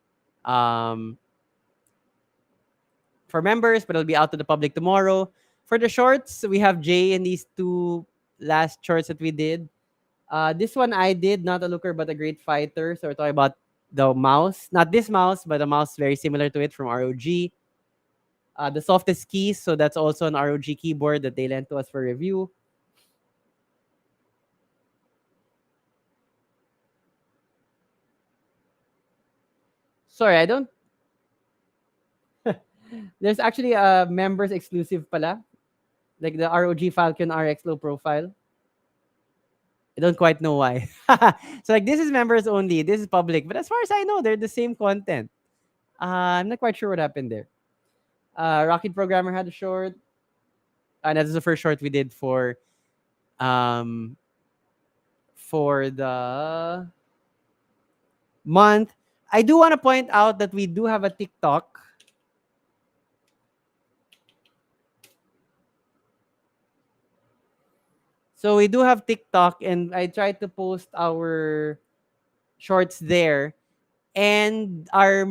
members, but it'll be out to the public tomorrow. For the shorts, we have Jay in these two last shorts that we did. This one I did, not a looker but a great fighter. So we're talking about the mouse, not this mouse, but a mouse very similar to it from ROG. The softest keys, so that's also an ROG keyboard that they lent to us for review. Sorry, I don't. There's actually a members exclusive pala, like the ROG Falcon RX low profile. I don't quite know why. So like this is members only. This is public, but as far as I know, they're the same content. I'm not quite sure what happened there. Rocket Programmer had a short, and that's the first short we did for um, for the month. I do want to point out that we do have a TikTok. So we do have TikTok, and I try to post our shorts there. And our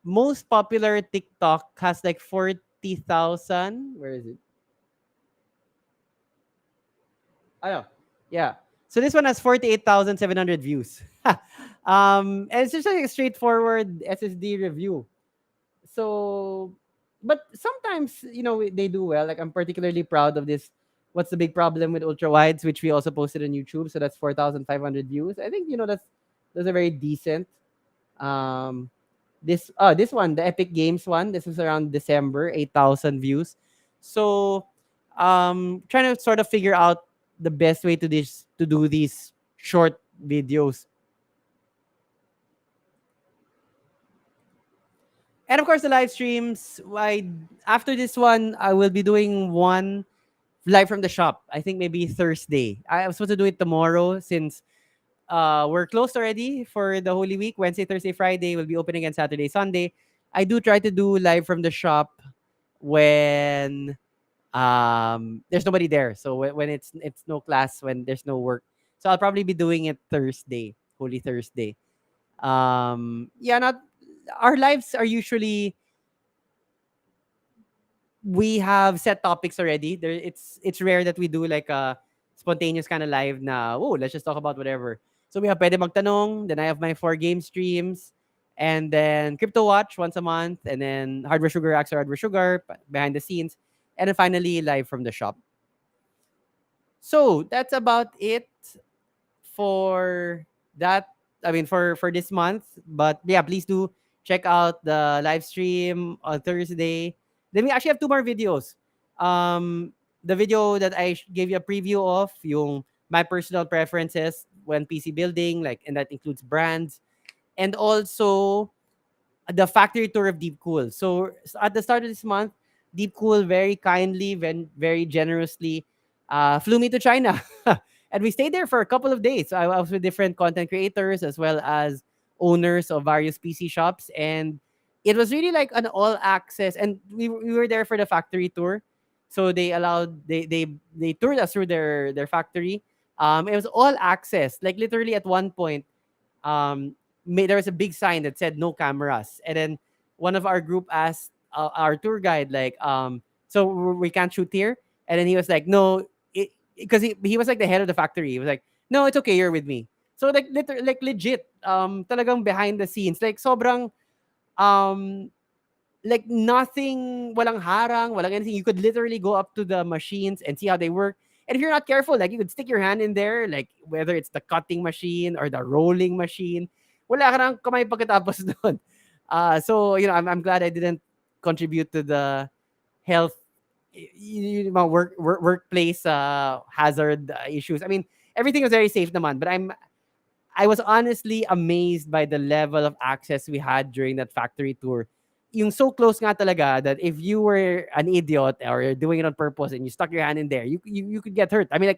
most popular TikTok has like 40,000. Where is it? I know. Yeah. So this one has 48,700 views. And it's just like a straightforward SSD review. So, but sometimes, they do well. Like, I'm particularly proud of this. What's the big problem with ultra wides, which we also posted on YouTube. So that's 4,500 views. I think, that's a very decent. Um, this one, the Epic Games one, this was around December, 8,000 views. So, trying to sort of figure out the best way to do these short videos. And of course, the live streams. After this one, I will be doing one live from the shop. I think maybe Thursday. I was supposed to do it tomorrow since we're closed already for the Holy Week. Wednesday, Thursday, Friday will be open again Saturday, Sunday. I do try to do live from the shop when there's nobody there. So when it's no class, when there's no work. So I'll probably be doing it Thursday, Holy Thursday. Yeah, not our lives are usually, we have set topics already. It's rare that we do like a spontaneous kind of live na, oh, let's just talk about whatever. So we have Pwede Magtanong, then I have my 4 game streams, and then Crypto Watch once a month, and then Hardware Sugar Acts or Hardware Sugar behind the scenes, and then finally live from the shop. So that's about it for that. I mean, for this month. But yeah, please do check out the live stream on Thursday. Then we actually have 2 more videos. The video that I gave you a preview of, yung my personal preferences when PC building, like, and that includes brands, and also the factory tour of Deep Cool. So at the start of this month, Deep Cool very kindly, very generously flew me to China. And we stayed there for a couple of days. So I was with different content creators as well as owners of various PC shops. And it was really like an all access. And we were there for the factory tour. So they toured us through their factory. It was all access. Like literally at one point, um, there was a big sign that said no cameras, and then one of our group asked our tour guide like, so we can't shoot here, and then he was like, no, because he was like the head of the factory. He was like, no, it's okay, you're with me. So like like legit, talagang behind the scenes, like sobrang um like nothing, walang harang, walang anything. You could literally go up to the machines and see how they work. And if you're not careful, like you could stick your hand in there, like whether it's the cutting machine or the rolling machine. Wala ka nang kamay pagkatapos doon. So, I'm glad I didn't contribute to the health, workplace hazard issues. I mean, everything was very safe naman, but I was honestly amazed by the level of access we had during that factory tour. Yung so close nga talaga that if you were an idiot or you're doing it on purpose and you stuck your hand in there, you could get hurt. I mean,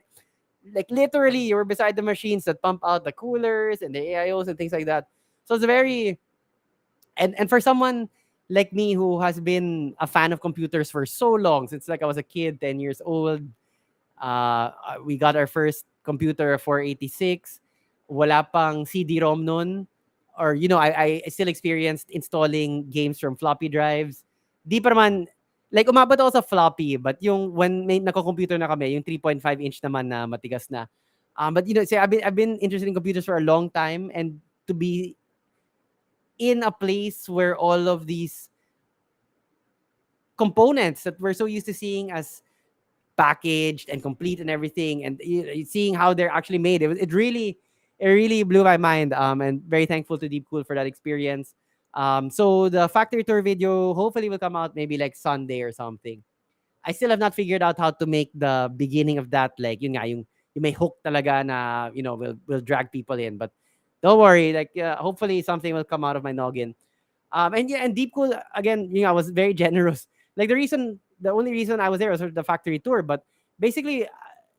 like literally, you were beside the machines that pump out the coolers and the AIOs and things like that. So it's very, and for someone like me who has been a fan of computers for so long, since like I was a kid, 10 years old, we got our first computer, a 486. Wala pang CD-ROM nun. Or, I still experienced installing games from floppy drives. Di pa naman, like, umabot ako sa floppy, but yung when may nako-computer na kami, yung 3.5-inch naman na matigas na. But, say, I've been interested in computers for a long time, and to be in a place where all of these components that we're so used to seeing as packaged and complete and everything, and seeing how they're actually made, it really blew my mind. And very thankful to Deep Cool for that experience. So the factory tour video hopefully will come out maybe like Sunday or something. I still have not figured out how to make the beginning of that, like yun nga, yung may hook talaga na, will drag people in. But don't worry, like hopefully something will come out of my noggin. And yeah, and Deep Cool again, I was very generous. Like the only reason I was there was for the factory tour, but basically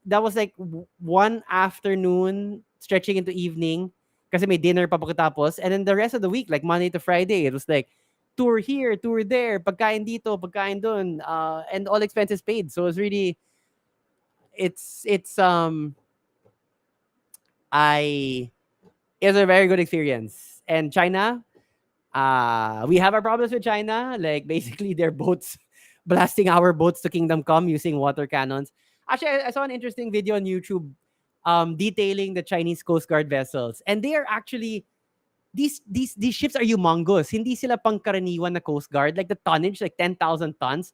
that was like one afternoon stretching into evening kasi may dinner pa pagkatapos. And then the rest of the week, like Monday to Friday, it was like tour here, tour there, pagkain dito, pagkain dun, and all expenses paid. So it's really, it's I it was a very good experience. And China, we have our problems with China. Like basically their boats blasting our boats to Kingdom Come using water cannons. Actually, I saw an interesting video on YouTube detailing the Chinese Coast Guard vessels. And they are actually these ships are humongous. Hindi sila pangkaraniwan na Coast Guard. Like the tonnage, like 10,000 tons.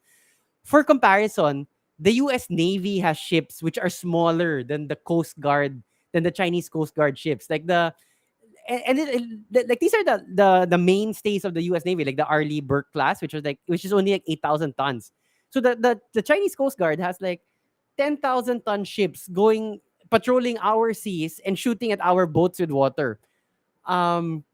For comparison, the US Navy has ships which are smaller than the Coast Guard, than the Chinese Coast Guard ships. Like like these are the mainstays of the U.S. Navy, like the Arleigh Burke class, which is only like 8,000 tons. So the Chinese Coast Guard has like 10,000-ton ships going patrolling our seas and shooting at our boats with water. Um,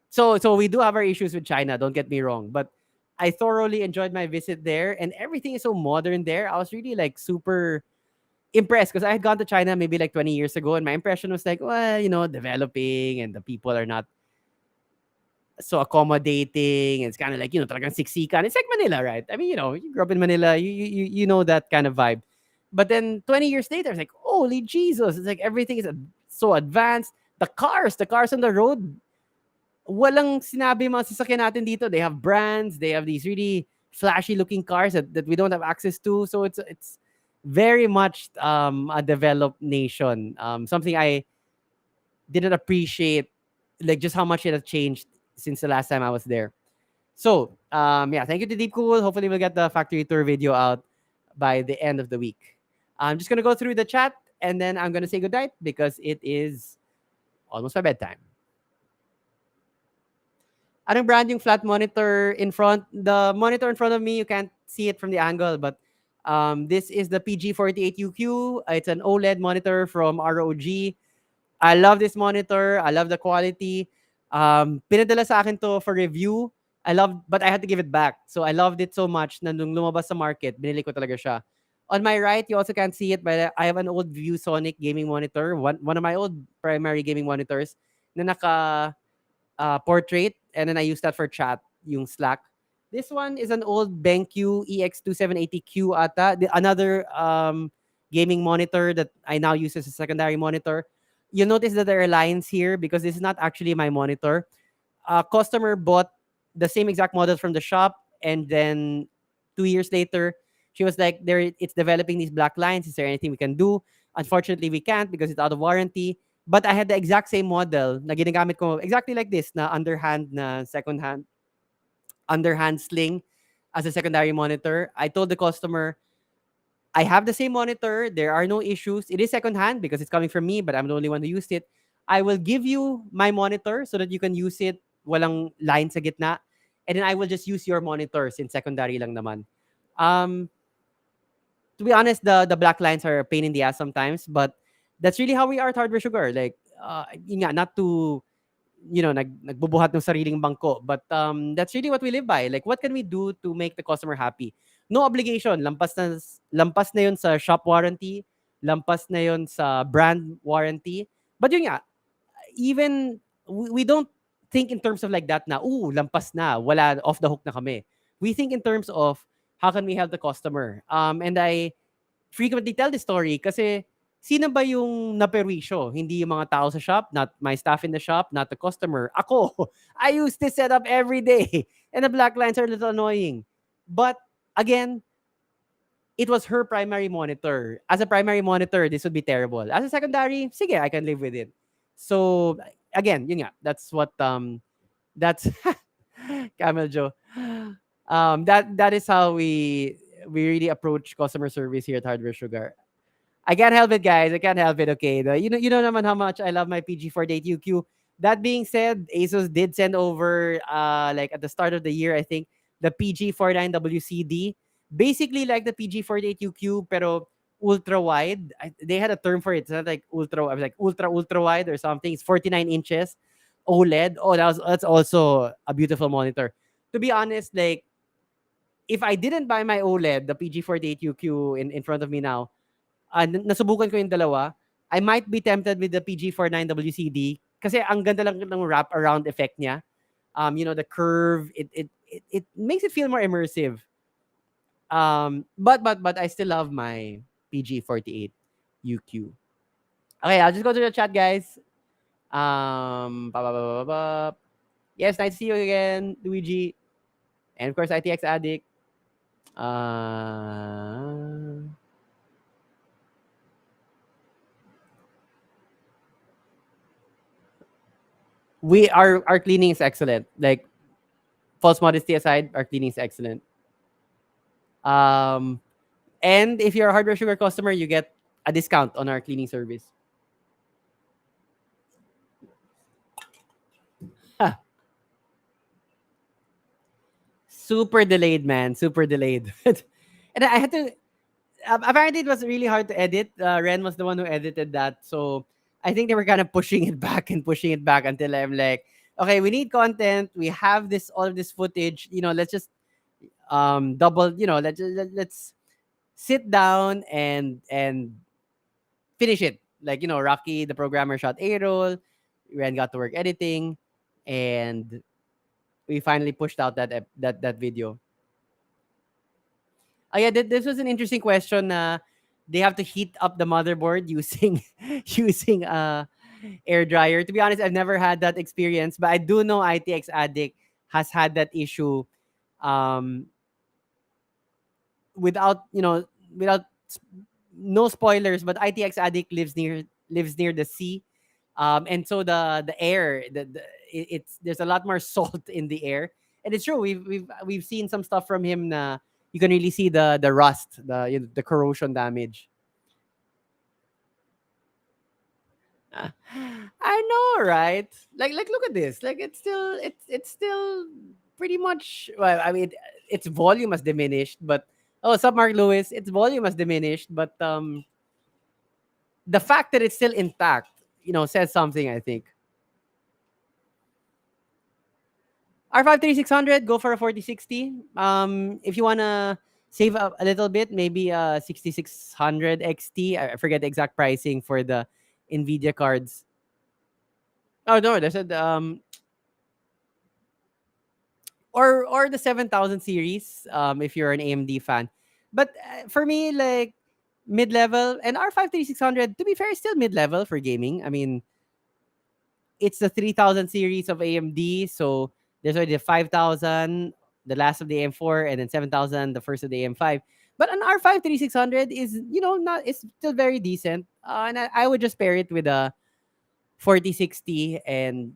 so we do have our issues with China. Don't get me wrong, but I thoroughly enjoyed my visit there, and everything is so modern there. I was really like super impressed because I had gone to China maybe like 20 years ago, and my impression was like, well, developing, and the people are not so accommodating. It's kind of like, talagang siksikan. It's like Manila, right? I mean, you grew up in Manila, you know that kind of vibe. But then 20 years later, it's like, holy Jesus. It's like everything is so advanced. The cars on the road, walang sinabi mga sasakyan natin dito. They have brands, they have these really flashy looking cars that we don't have access to. So it's very much a developed nation. Something I didn't appreciate, like just how much it has changed since the last time I was there. So yeah, thank you to Deep Cool. Hopefully we'll get the factory tour video out by the end of the week. I'm just gonna go through the chat and then I'm gonna say goodnight because it is almost my bedtime. Anong brand yung flat monitor in front? The monitor in front of me, you can't see it from the angle, but this is the PG48UQ. It's an OLED monitor from ROG. I love this monitor. I love the quality. Pinadala sa akin to for review. But I had to give it back. So I loved it so much na nung lumabas sa market, binili ko talaga siya. On my right, you also can't see it, but I have an old ViewSonic gaming monitor. One of my old primary gaming monitors na naka portrait, and then I use that for chat, yung Slack. This one is an old BenQ EX2780Q ata. Another gaming monitor that I now use as a secondary monitor. You'll notice that there are lines here because this is not actually my monitor. A customer bought the same exact model from the shop, and then 2 years later, she was like, it's developing these black lines. Is there anything we can do? Unfortunately, we can't because it's out of warranty. But I had the exact same model na ginagamit ko exactly like this, na underhand sling as a secondary monitor. I told the customer, I have the same monitor. There are no issues. It is secondhand because it's coming from me, but I'm the only one who used it. I will give you my monitor so that you can use it. Walang line sa gitna. And then I will just use your monitor since secondary lang naman. To be honest, the black lines are a pain in the ass sometimes, but that's really how we are at Hardware Sugar. Like, yun nga, not to, nagbubuhat ng sariling bangko, but that's really what we live by. Like, what can we do to make the customer happy? No obligation. Lampas na yun sa shop warranty. Lampas na yun sa brand warranty. But yun nga, even, we don't think in terms of like that na, lampas na, wala, off the hook na kami. We think in terms of, how can we help the customer? And I frequently tell this story kasi sino ba yung naperwisyo? Hindi yung mga tao sa shop, not my staff in the shop, not the customer. Ako, I use this setup every day. And the black lines are a little annoying. But again, it was her primary monitor. As a primary monitor, this would be terrible. As a secondary, sige, I can live with it. So, again, yun nga, that's what, that's, Camel Joe. That is how we really approach customer service here at Hardware Sugar. I can't help it, guys. I can't help it. Okay, you know naman how much I love my PG48UQ. That being said, ASUS did send over like at the start of the year, I think, the PG49WCD, basically like the PG48UQ pero ultra wide. They had a term for it. It's not like ultra. I was like ultra wide or something. It's 49 inches OLED. Oh, that's also a beautiful monitor. To be honest, like, if I didn't buy my OLED, the PG48UQ in front of me now, nasubukan ko yung dalawa. I might be tempted with the PG49 WCD kasi ang ganda lang ng wrap around effect niya. The curve, it makes it feel more immersive. But I still love my PG48 UQ. Okay, I'll just go to the chat, guys. Ba, ba, ba, ba, ba. Yes, nice to see you again, Luigi, and of course ITX Addict. Uh, our cleaning is excellent. Like, false modesty aside, our cleaning is excellent. Um, and if you're a Hardware Sugar customer, you get a discount on our cleaning service. Ha, super delayed, man. Super delayed. And I had to. Apparently, it was really hard to edit. Ren was the one who edited that, so I think they were kind of pushing it back and pushing it back until I'm like, okay, we need content. We have this all of this footage. Let's just double. Let's sit down and finish it. Like, Rocky, the programmer, shot A roll. Ren got to work editing, and we finally pushed out that video. Oh yeah, this was an interesting question. They have to heat up the motherboard using using air dryer. To be honest, I've never had that experience, but I do know ITX Addict has had that issue. Um, without without no spoilers, but ITX Addict lives near the sea, and so the air it's there's a lot more salt in the air, and it's true. We've seen some stuff from him. You can really see the rust, the corrosion damage. I know, right? Like look at this. Like it's still pretty much. Well, I mean, its volume has diminished, but oh, sup, Mark Lewis? Its volume has diminished, but the fact that it's still intact, says something. I think R5 3600, go for a 4060. If you wanna save a little bit, maybe 6600 XT. I forget the exact pricing for the Nvidia cards. Oh no, there's a or the 7000 series, if you're an AMD fan. But for me, like mid level, and R5 3600, to be fair, is still mid level for gaming. I mean, it's the 3000 series of AMD, so there's already the 5000, the last of the AM4, and then 7000, the first of the AM5. But an R5 3600 is, not it's still very decent, and I would just pair it with a 4060, and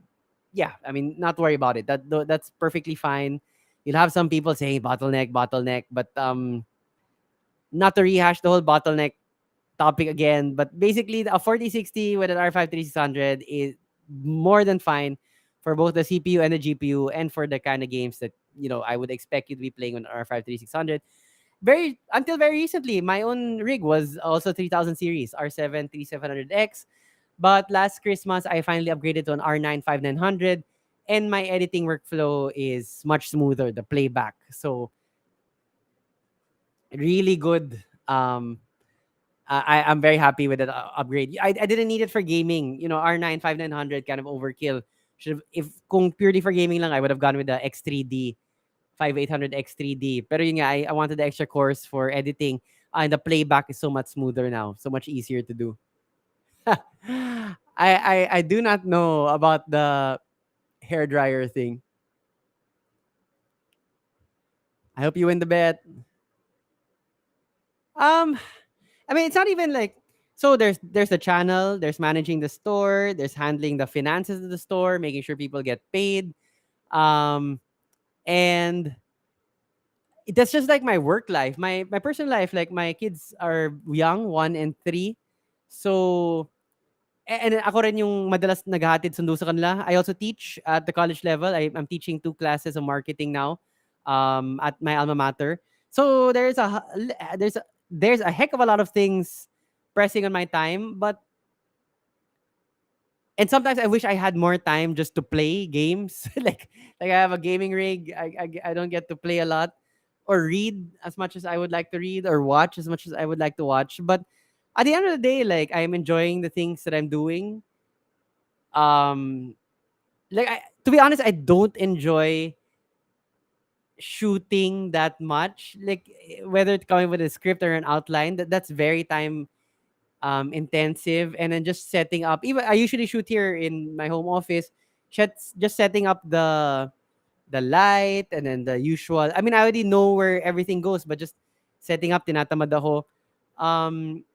yeah, I mean, not worry about it. That's perfectly fine. You'll have some people saying bottleneck, bottleneck, but not to rehash the whole bottleneck topic again, but basically a 4060 with an R5 3600 is more than fine for both the CPU and the GPU, and for the kind of games that I would expect you to be playing on R5 3600. Very until very recently, my own rig was also 3000 series R7 3700X, but last Christmas I finally upgraded to an R9 5900, and my editing workflow is much smoother. The playback, so really good. I'm very happy with that upgrade. I didn't need it for gaming. R9 5900 kind of overkill. Should have, if kung purely for gaming lang, I would have gone with the X3D 5800 X3D. Pero yun nga, I wanted the extra cores for editing. And the playback is so much smoother now, so much easier to do. I do not know about the hair dryer thing. I hope you win the bet. Um, I mean, it's not even like, so there's the channel, there's managing the store, there's handling the finances of the store, making sure people get paid, and that's just like my work life. My personal life, like my kids are young, 1 and 3, so and ako rin yung madalas naghahatid sundo sa kanila. I also teach at the college level. I'm teaching 2 classes of marketing now, at my alma mater. So there's a heck of a lot of things pressing on my time, but and sometimes I wish I had more time just to play games. like I have a gaming rig. I don't get to play a lot or read as much as I would like to read, or watch as much as I would like to watch. But at the end of the day, like I'm enjoying the things that I'm doing. Um, to be honest, I don't enjoy shooting that much. Like whether it's coming with a script or an outline, that's very time intensive, and then just setting up. Even I usually shoot here in my home office, just setting up the light and then the usual. I mean, I already know where everything goes, but just setting up, tinatamad ako. Um,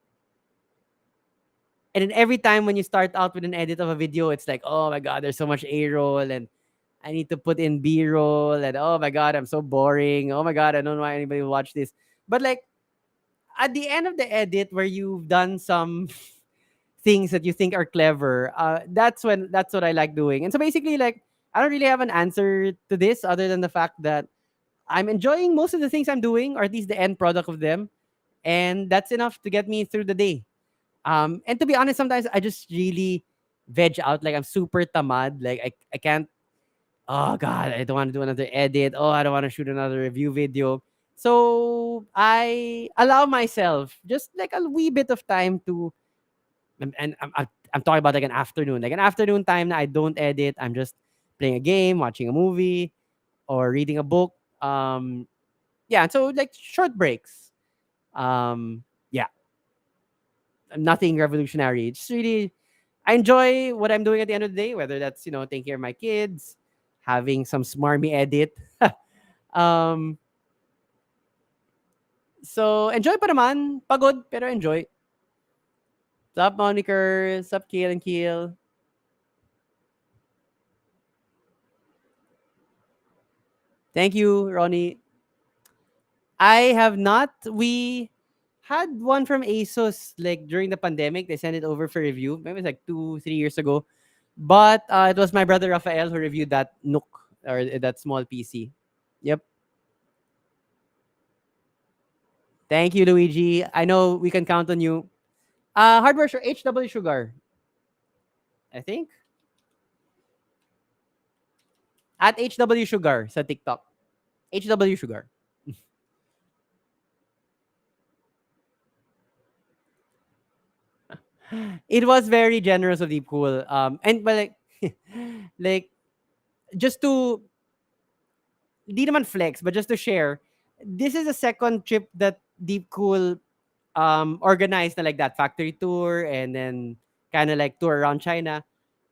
and then every time when you start out with an edit of a video, it's like, oh my god, there's so much A roll, and I need to put in B roll, and oh my god, I'm so boring. Oh my god, I don't know why anybody will watch this. But like at the end of the edit, where you've done some things that you think are clever, that's what I like doing. And so basically, like I don't really have an answer to this other than the fact that I'm enjoying most of the things I'm doing, or at least the end product of them, and that's enough to get me through the day. And to be honest, sometimes I just really veg out. Like I'm super tamad. Like I can't. Oh god, I don't want to do another edit. Oh, I don't want to shoot another review video. So I allow myself just like a wee bit of time to, and I'm talking about like an afternoon time that I don't edit. I'm just playing a game, watching a movie, or reading a book. Yeah, and so like short breaks. Yeah, nothing revolutionary. It's really I enjoy what I'm doing at the end of the day, whether that's taking care of my kids, having some smarmy edit. um, so enjoy pa naman, pagod pero enjoy. Sup Moniker, sup Kiel and Kiel. Thank you, Ronnie. I have not. We had one from ASUS like during the pandemic. They sent it over for review. Maybe it was like 2, 3 years ago. But it was my brother Rafael who reviewed that Nook, or that small PC. Yep. Thank you, Luigi. I know we can count on you. Hardware HW Sugar, I think. At HW Sugar sa TikTok. HW Sugar. It was very generous of Deep Cool. And but like, like just to di naman flex, but just to share, this is a second trip that Deep Cool organized na like that factory tour, and then kind of like tour around China,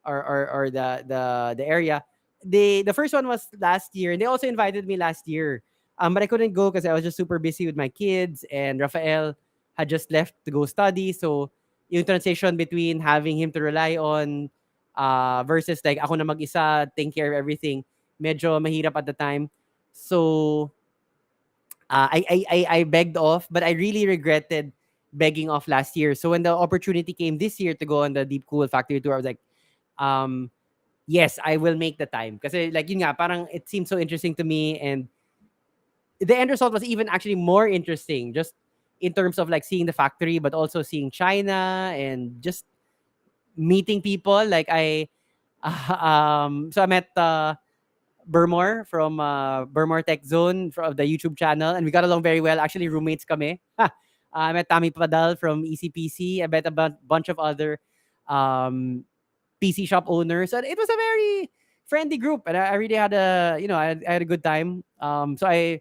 or the area. The first one was last year, and they also invited me last year. But I couldn't go because I was just super busy with my kids, and Rafael had just left to go study. So yung transition between having him to rely on versus like ako na mag-isa, take care of everything, medyo mahirap at the time. So I begged off, but I really regretted begging off last year. So when the opportunity came this year to go on the Deep Cool Factory Tour, I was like, um, yes, I will make the time. Because like yun nga, parang it seemed so interesting to me, and the end result was even actually more interesting, just in terms of like seeing the factory, but also seeing China and just meeting people. Like so I met Burmore from Burmore Tech Zone from the YouTube channel, and we got along very well. Actually, roommates kami. I met Tammy Padal from ECPC. I met a bunch of other um, PC shop owners, and it was a very friendly group. And I really had I had a good time. So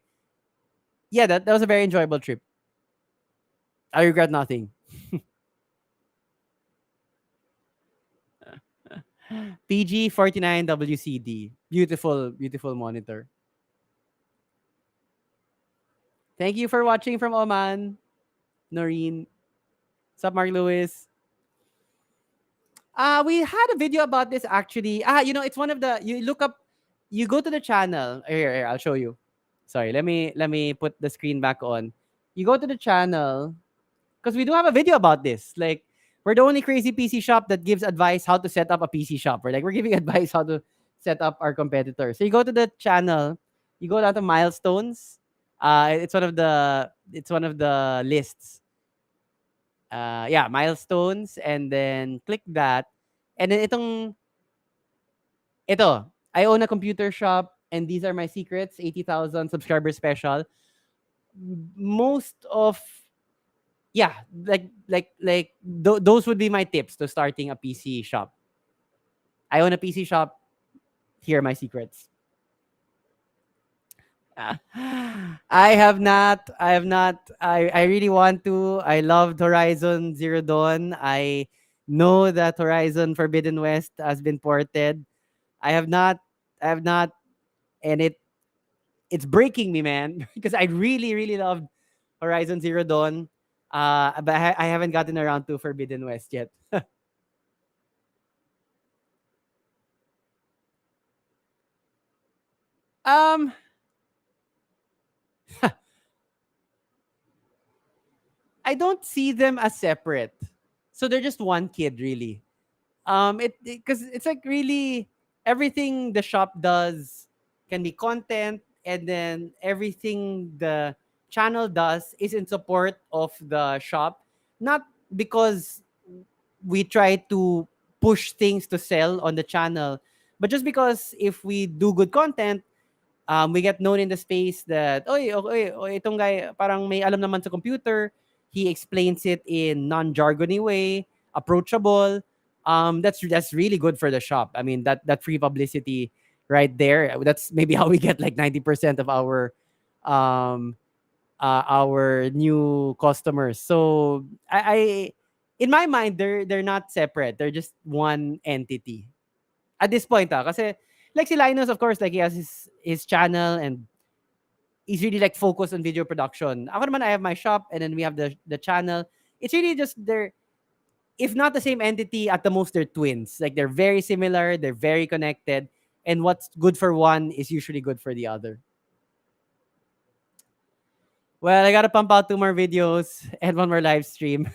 yeah, that was a very enjoyable trip. I regret nothing. PG49 WCD, beautiful, beautiful monitor. Thank you for watching from Oman, Noreen. Sup, Mark Lewis? We had a video about this actually. It's one of the you look up, you go to the channel. Here, I'll show you. Sorry, let me put the screen back on. You go to the channel because we do have a video about this. Like we're the only crazy PC shop that gives advice how to set up a PC shop. We're giving advice how to set up our competitor. So you go to the channel, you go down to milestones. It's one of the lists. Yeah, milestones, and then click that. And then ito, I own a computer shop, and these are my secrets, 80,000 subscriber special. Most of Yeah, those would be my tips to starting a PC shop. I own a PC shop. Here are my secrets. Ah, I have not. I have not. I really want to. I loved Horizon Zero Dawn. I know that Horizon Forbidden West has been ported. I have not. I have not, and it's breaking me, man, because I really really loved Horizon Zero Dawn. But I haven't gotten around to Forbidden West yet. um, I don't see them as separate. So they're just one kid, really. It because it's like really everything the shop does can be content, and then everything the channel does is in support of the shop, not because we try to push things to sell on the channel, but just because if we do good content, we get known in the space that, oy, okay, oy, itong guy parang may alam naman sa computer. He explains it in non-jargony way, approachable. That's really good for the shop. I mean, that free publicity right there. That's maybe how we get like 90% of um our new customers. So I in my mind they're not separate. They're just one entity at this point, kasi like si Linus, of course, like he has his channel and he's really like focused on video production. Ako naman, I have my shop and then we have the channel. It's really just they're, if not the same entity, at the most they're twins. Like they're very similar, they're very connected, and what's good for one is usually good for the other. Well, I gotta pump out two more videos and one more live stream.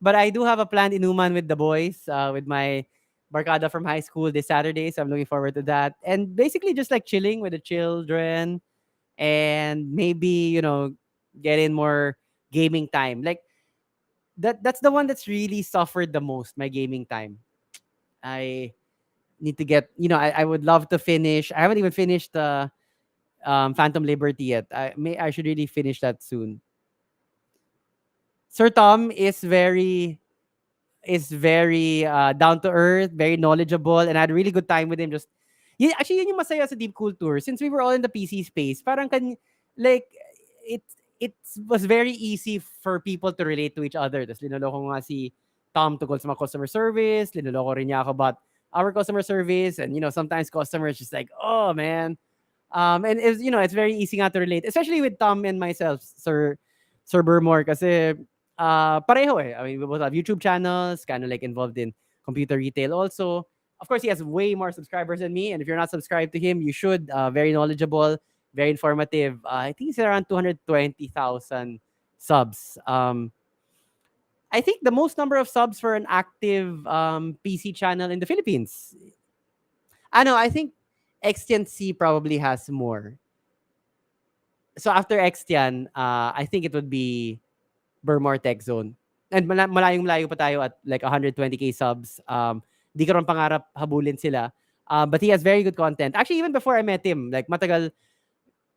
But I do have a planned inuman with the boys, with my barkada from high school this Saturday. So I'm looking forward to that. And basically just like chilling with the children and maybe, get in more gaming time. Like that's the one that's really suffered the most, my gaming time. I need to get, I would love to finish. I haven't even finished the Phantom Liberty yet. I should really finish that soon. Sir Tom is very down to earth, very knowledgeable, and I had a really good time with him. Just yeah, actually, yun yung masaya sa Deep Cool Tour. Since we were all in the PC space, parang like it it was very easy for people to relate to each other. Tapos linuloko ko nga si Tom tungkol sa mga customer service. Linuloko rin niya ako about our customer service, and sometimes customers just like, oh man. And it's very easy nga to relate, especially with Tom and myself, Sir Burmore, kasi pareho eh. I mean, we both have YouTube channels, kind of like involved in computer retail also. Of course, he has way more subscribers than me, and if you're not subscribed to him, you should. Very knowledgeable, very informative. I think he's around 220,000 subs. I think the most number of subs for an active PC channel in the Philippines. I know. I think XTNC probably has more. So after XTN, I think it would be Burmore Tech Zone. And malayong-malayo pa tayo at like 120k subs. Di ko rin pangarap habulin sila. But he has very good content. Actually, even before I met him, like matagal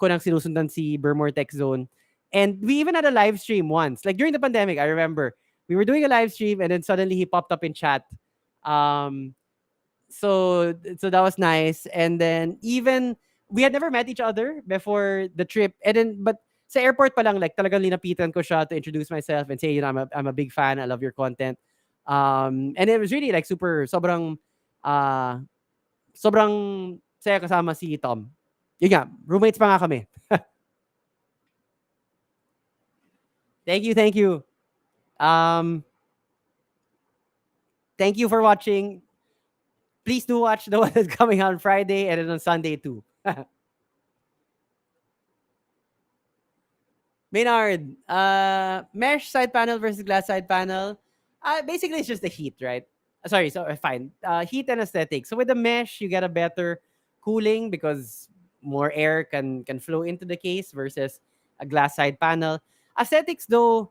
ko nang sinusundan si Burmore Tech Zone. And we even had a live stream once. Like during the pandemic, I remember. We were doing a live stream and then suddenly he popped up in chat. Um, so that was nice. And then even we had never met each other before the trip. And then but sa airport pa lang, like talagang linapitan ko siya to introduce myself and say, I'm a big fan. I love your content. And it was really like uh sobrang saya kasama si Tom. Yun nga, roommates pa nga kami. Thank you, thank you. Um, Thank you for watching. Please do watch the one that's coming on Friday and then on Sunday too. Maynard, mesh side panel versus glass side panel. Basically, it's just the heat, right? Sorry, so fine. Heat and aesthetic. So with the mesh, you get a better cooling because more air can flow into the case versus a glass side panel. Aesthetics, though,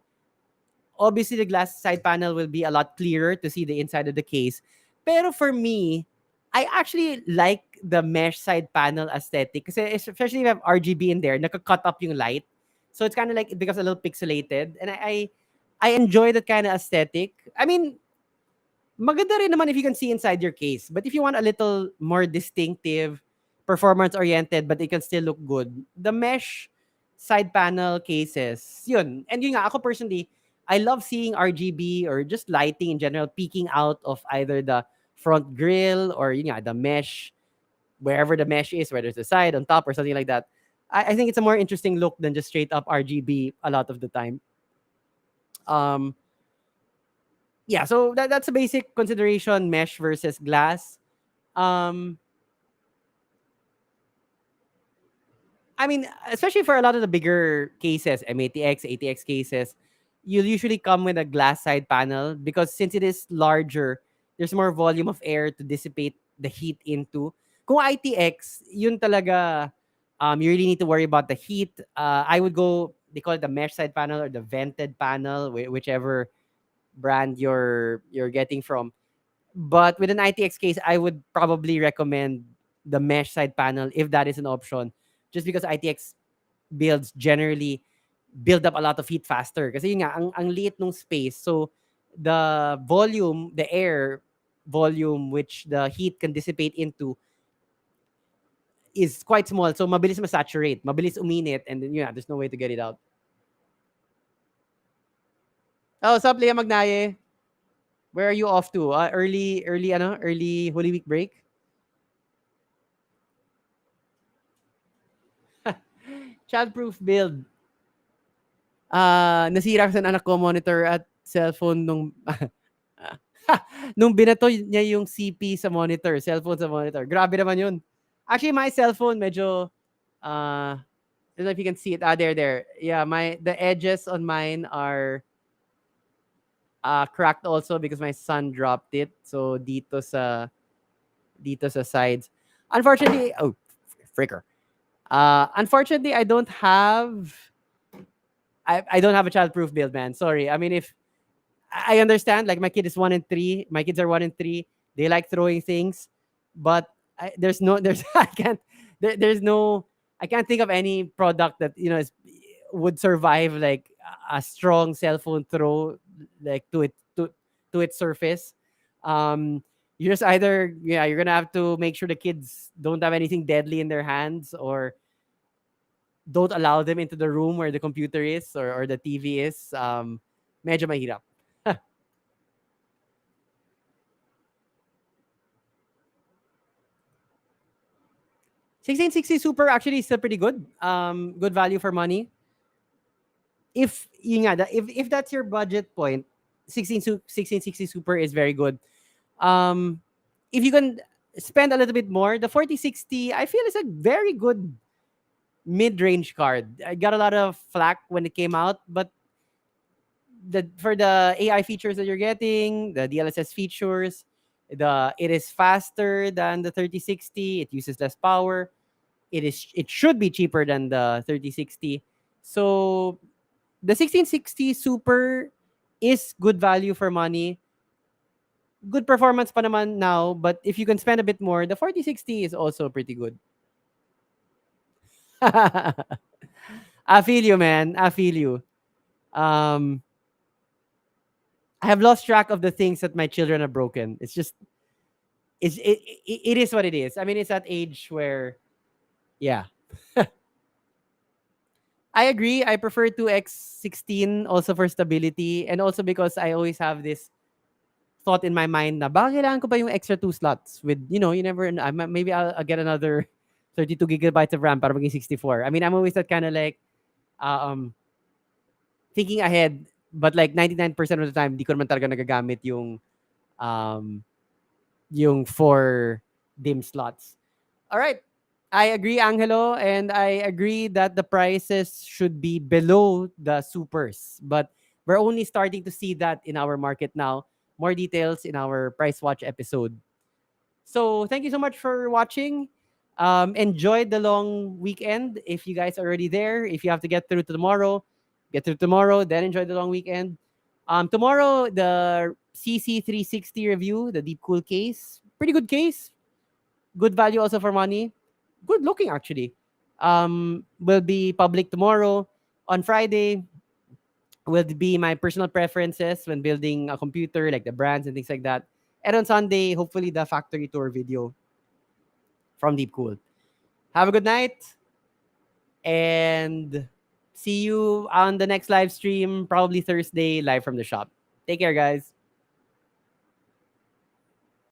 obviously the glass side panel will be a lot clearer to see the inside of the case. Pero for me, I actually like the mesh side panel aesthetic kasi especially if you have RGB in there, naka-cut up yung light. So it's kind of like it becomes a little pixelated. And I enjoy that kind of aesthetic. I mean, maganda rin naman if you can see inside your case. But if you want a little more distinctive, performance-oriented, but it can still look good, the mesh side panel cases, yun. And yun nga, ako personally, I love seeing RGB or just lighting in general peeking out of either the front grill or yun nga, the mesh, wherever the mesh is, whether it's the side, on top, or something like that. I think it's a more interesting look than just straight up RGB a lot of the time. Um, yeah, so that's a basic consideration, mesh versus glass. Um, I mean, especially for a lot of the bigger cases, M80X, ATX cases, you'll usually come with a glass side panel because since it is larger, there's more volume of air to dissipate the heat into. Kung ITX, yun talaga, you really need to worry about the heat. I would go, they call it the mesh side panel or the vented panel, whichever brand you're getting from. But with an ITX case, I would probably recommend the mesh side panel if that is an option. Just because ITX builds generally build up a lot of heat faster. Kasi yun nga, ang liit nung space. So, the volume, the air volume which the heat can dissipate into is quite small. So, mabilis masaturate, mabilis uminit, and then, yeah, there's no way to get it out. Oh, sup, Leah Magnaye? Where are you off to? Early Holy Week break? Childproof build. Nasira kasi ng anak ko monitor at cellphone nung nung binato niya yung CP sa monitor, cellphone sa monitor. Grabe naman yun. Actually, my cellphone medyo I don't know if you can see it. There. Yeah, the edges on mine are cracked also because my son dropped it. So dito sa sides. Unfortunately, oh, fricker. Unfortunately, I don't have a childproof build, man. Sorry. I mean, if I understand, like my kid is 1 and 3. My kids are 1 and 3. They like throwing things, but there's I can't there's no I can't think of any product that would survive like a strong cell phone throw like to its surface. You just either you're gonna have to make sure the kids don't have anything deadly in their hands or don't allow them into the room where the computer is or the TV is. Medyo mahirap. 1660 Super actually is still pretty good. Good value for money. If if that's your budget point, 1660 Super is very good. If you can spend a little bit more, the 4060 I feel is a very good mid-range card. I got a lot of flack when it came out, but for the AI features that you're getting, the DLSS features, it is faster than the 3060. It uses less power. It should be cheaper than the 3060. So the 1660 Super is good value for money. Good performance pa naman now, but if you can spend a bit more, the 4060 is also pretty good. I feel you, man. I feel you. Um, I have lost track of the things that my children are broken. It's just it is what it is. I mean, it's that age where, yeah. I agree. I prefer 2X16 also for stability and also because I always have this thought in my mind na bakit kailangan ko pa yung extra 2 slots with, you never, maybe I'll get another 32 gigabytes of RAM para maging 64. I mean, I'm always that kind of like, thinking ahead, but like 99% of the time, di ko naman talaga nagagamit yung 4 DIMM slots. All right. I agree, Angelo, and I agree that the prices should be below the supers. But we're only starting to see that in our market now. More details in our Price Watch episode. So thank you so much for watching. Enjoy the long weekend. If you guys are already there, if you have to get through tomorrow, get through tomorrow, then enjoy the long weekend. Tomorrow, the CC360 review, the Deep Cool case. Pretty good case. Good value also for money. Good looking actually. Will be public tomorrow. On Friday, will be my personal preferences when building a computer, like the brands and things like that. And on Sunday, hopefully the factory tour video from Deep Cool. Have a good night and see you on the next live stream, probably Thursday, live from the shop. Take care, guys.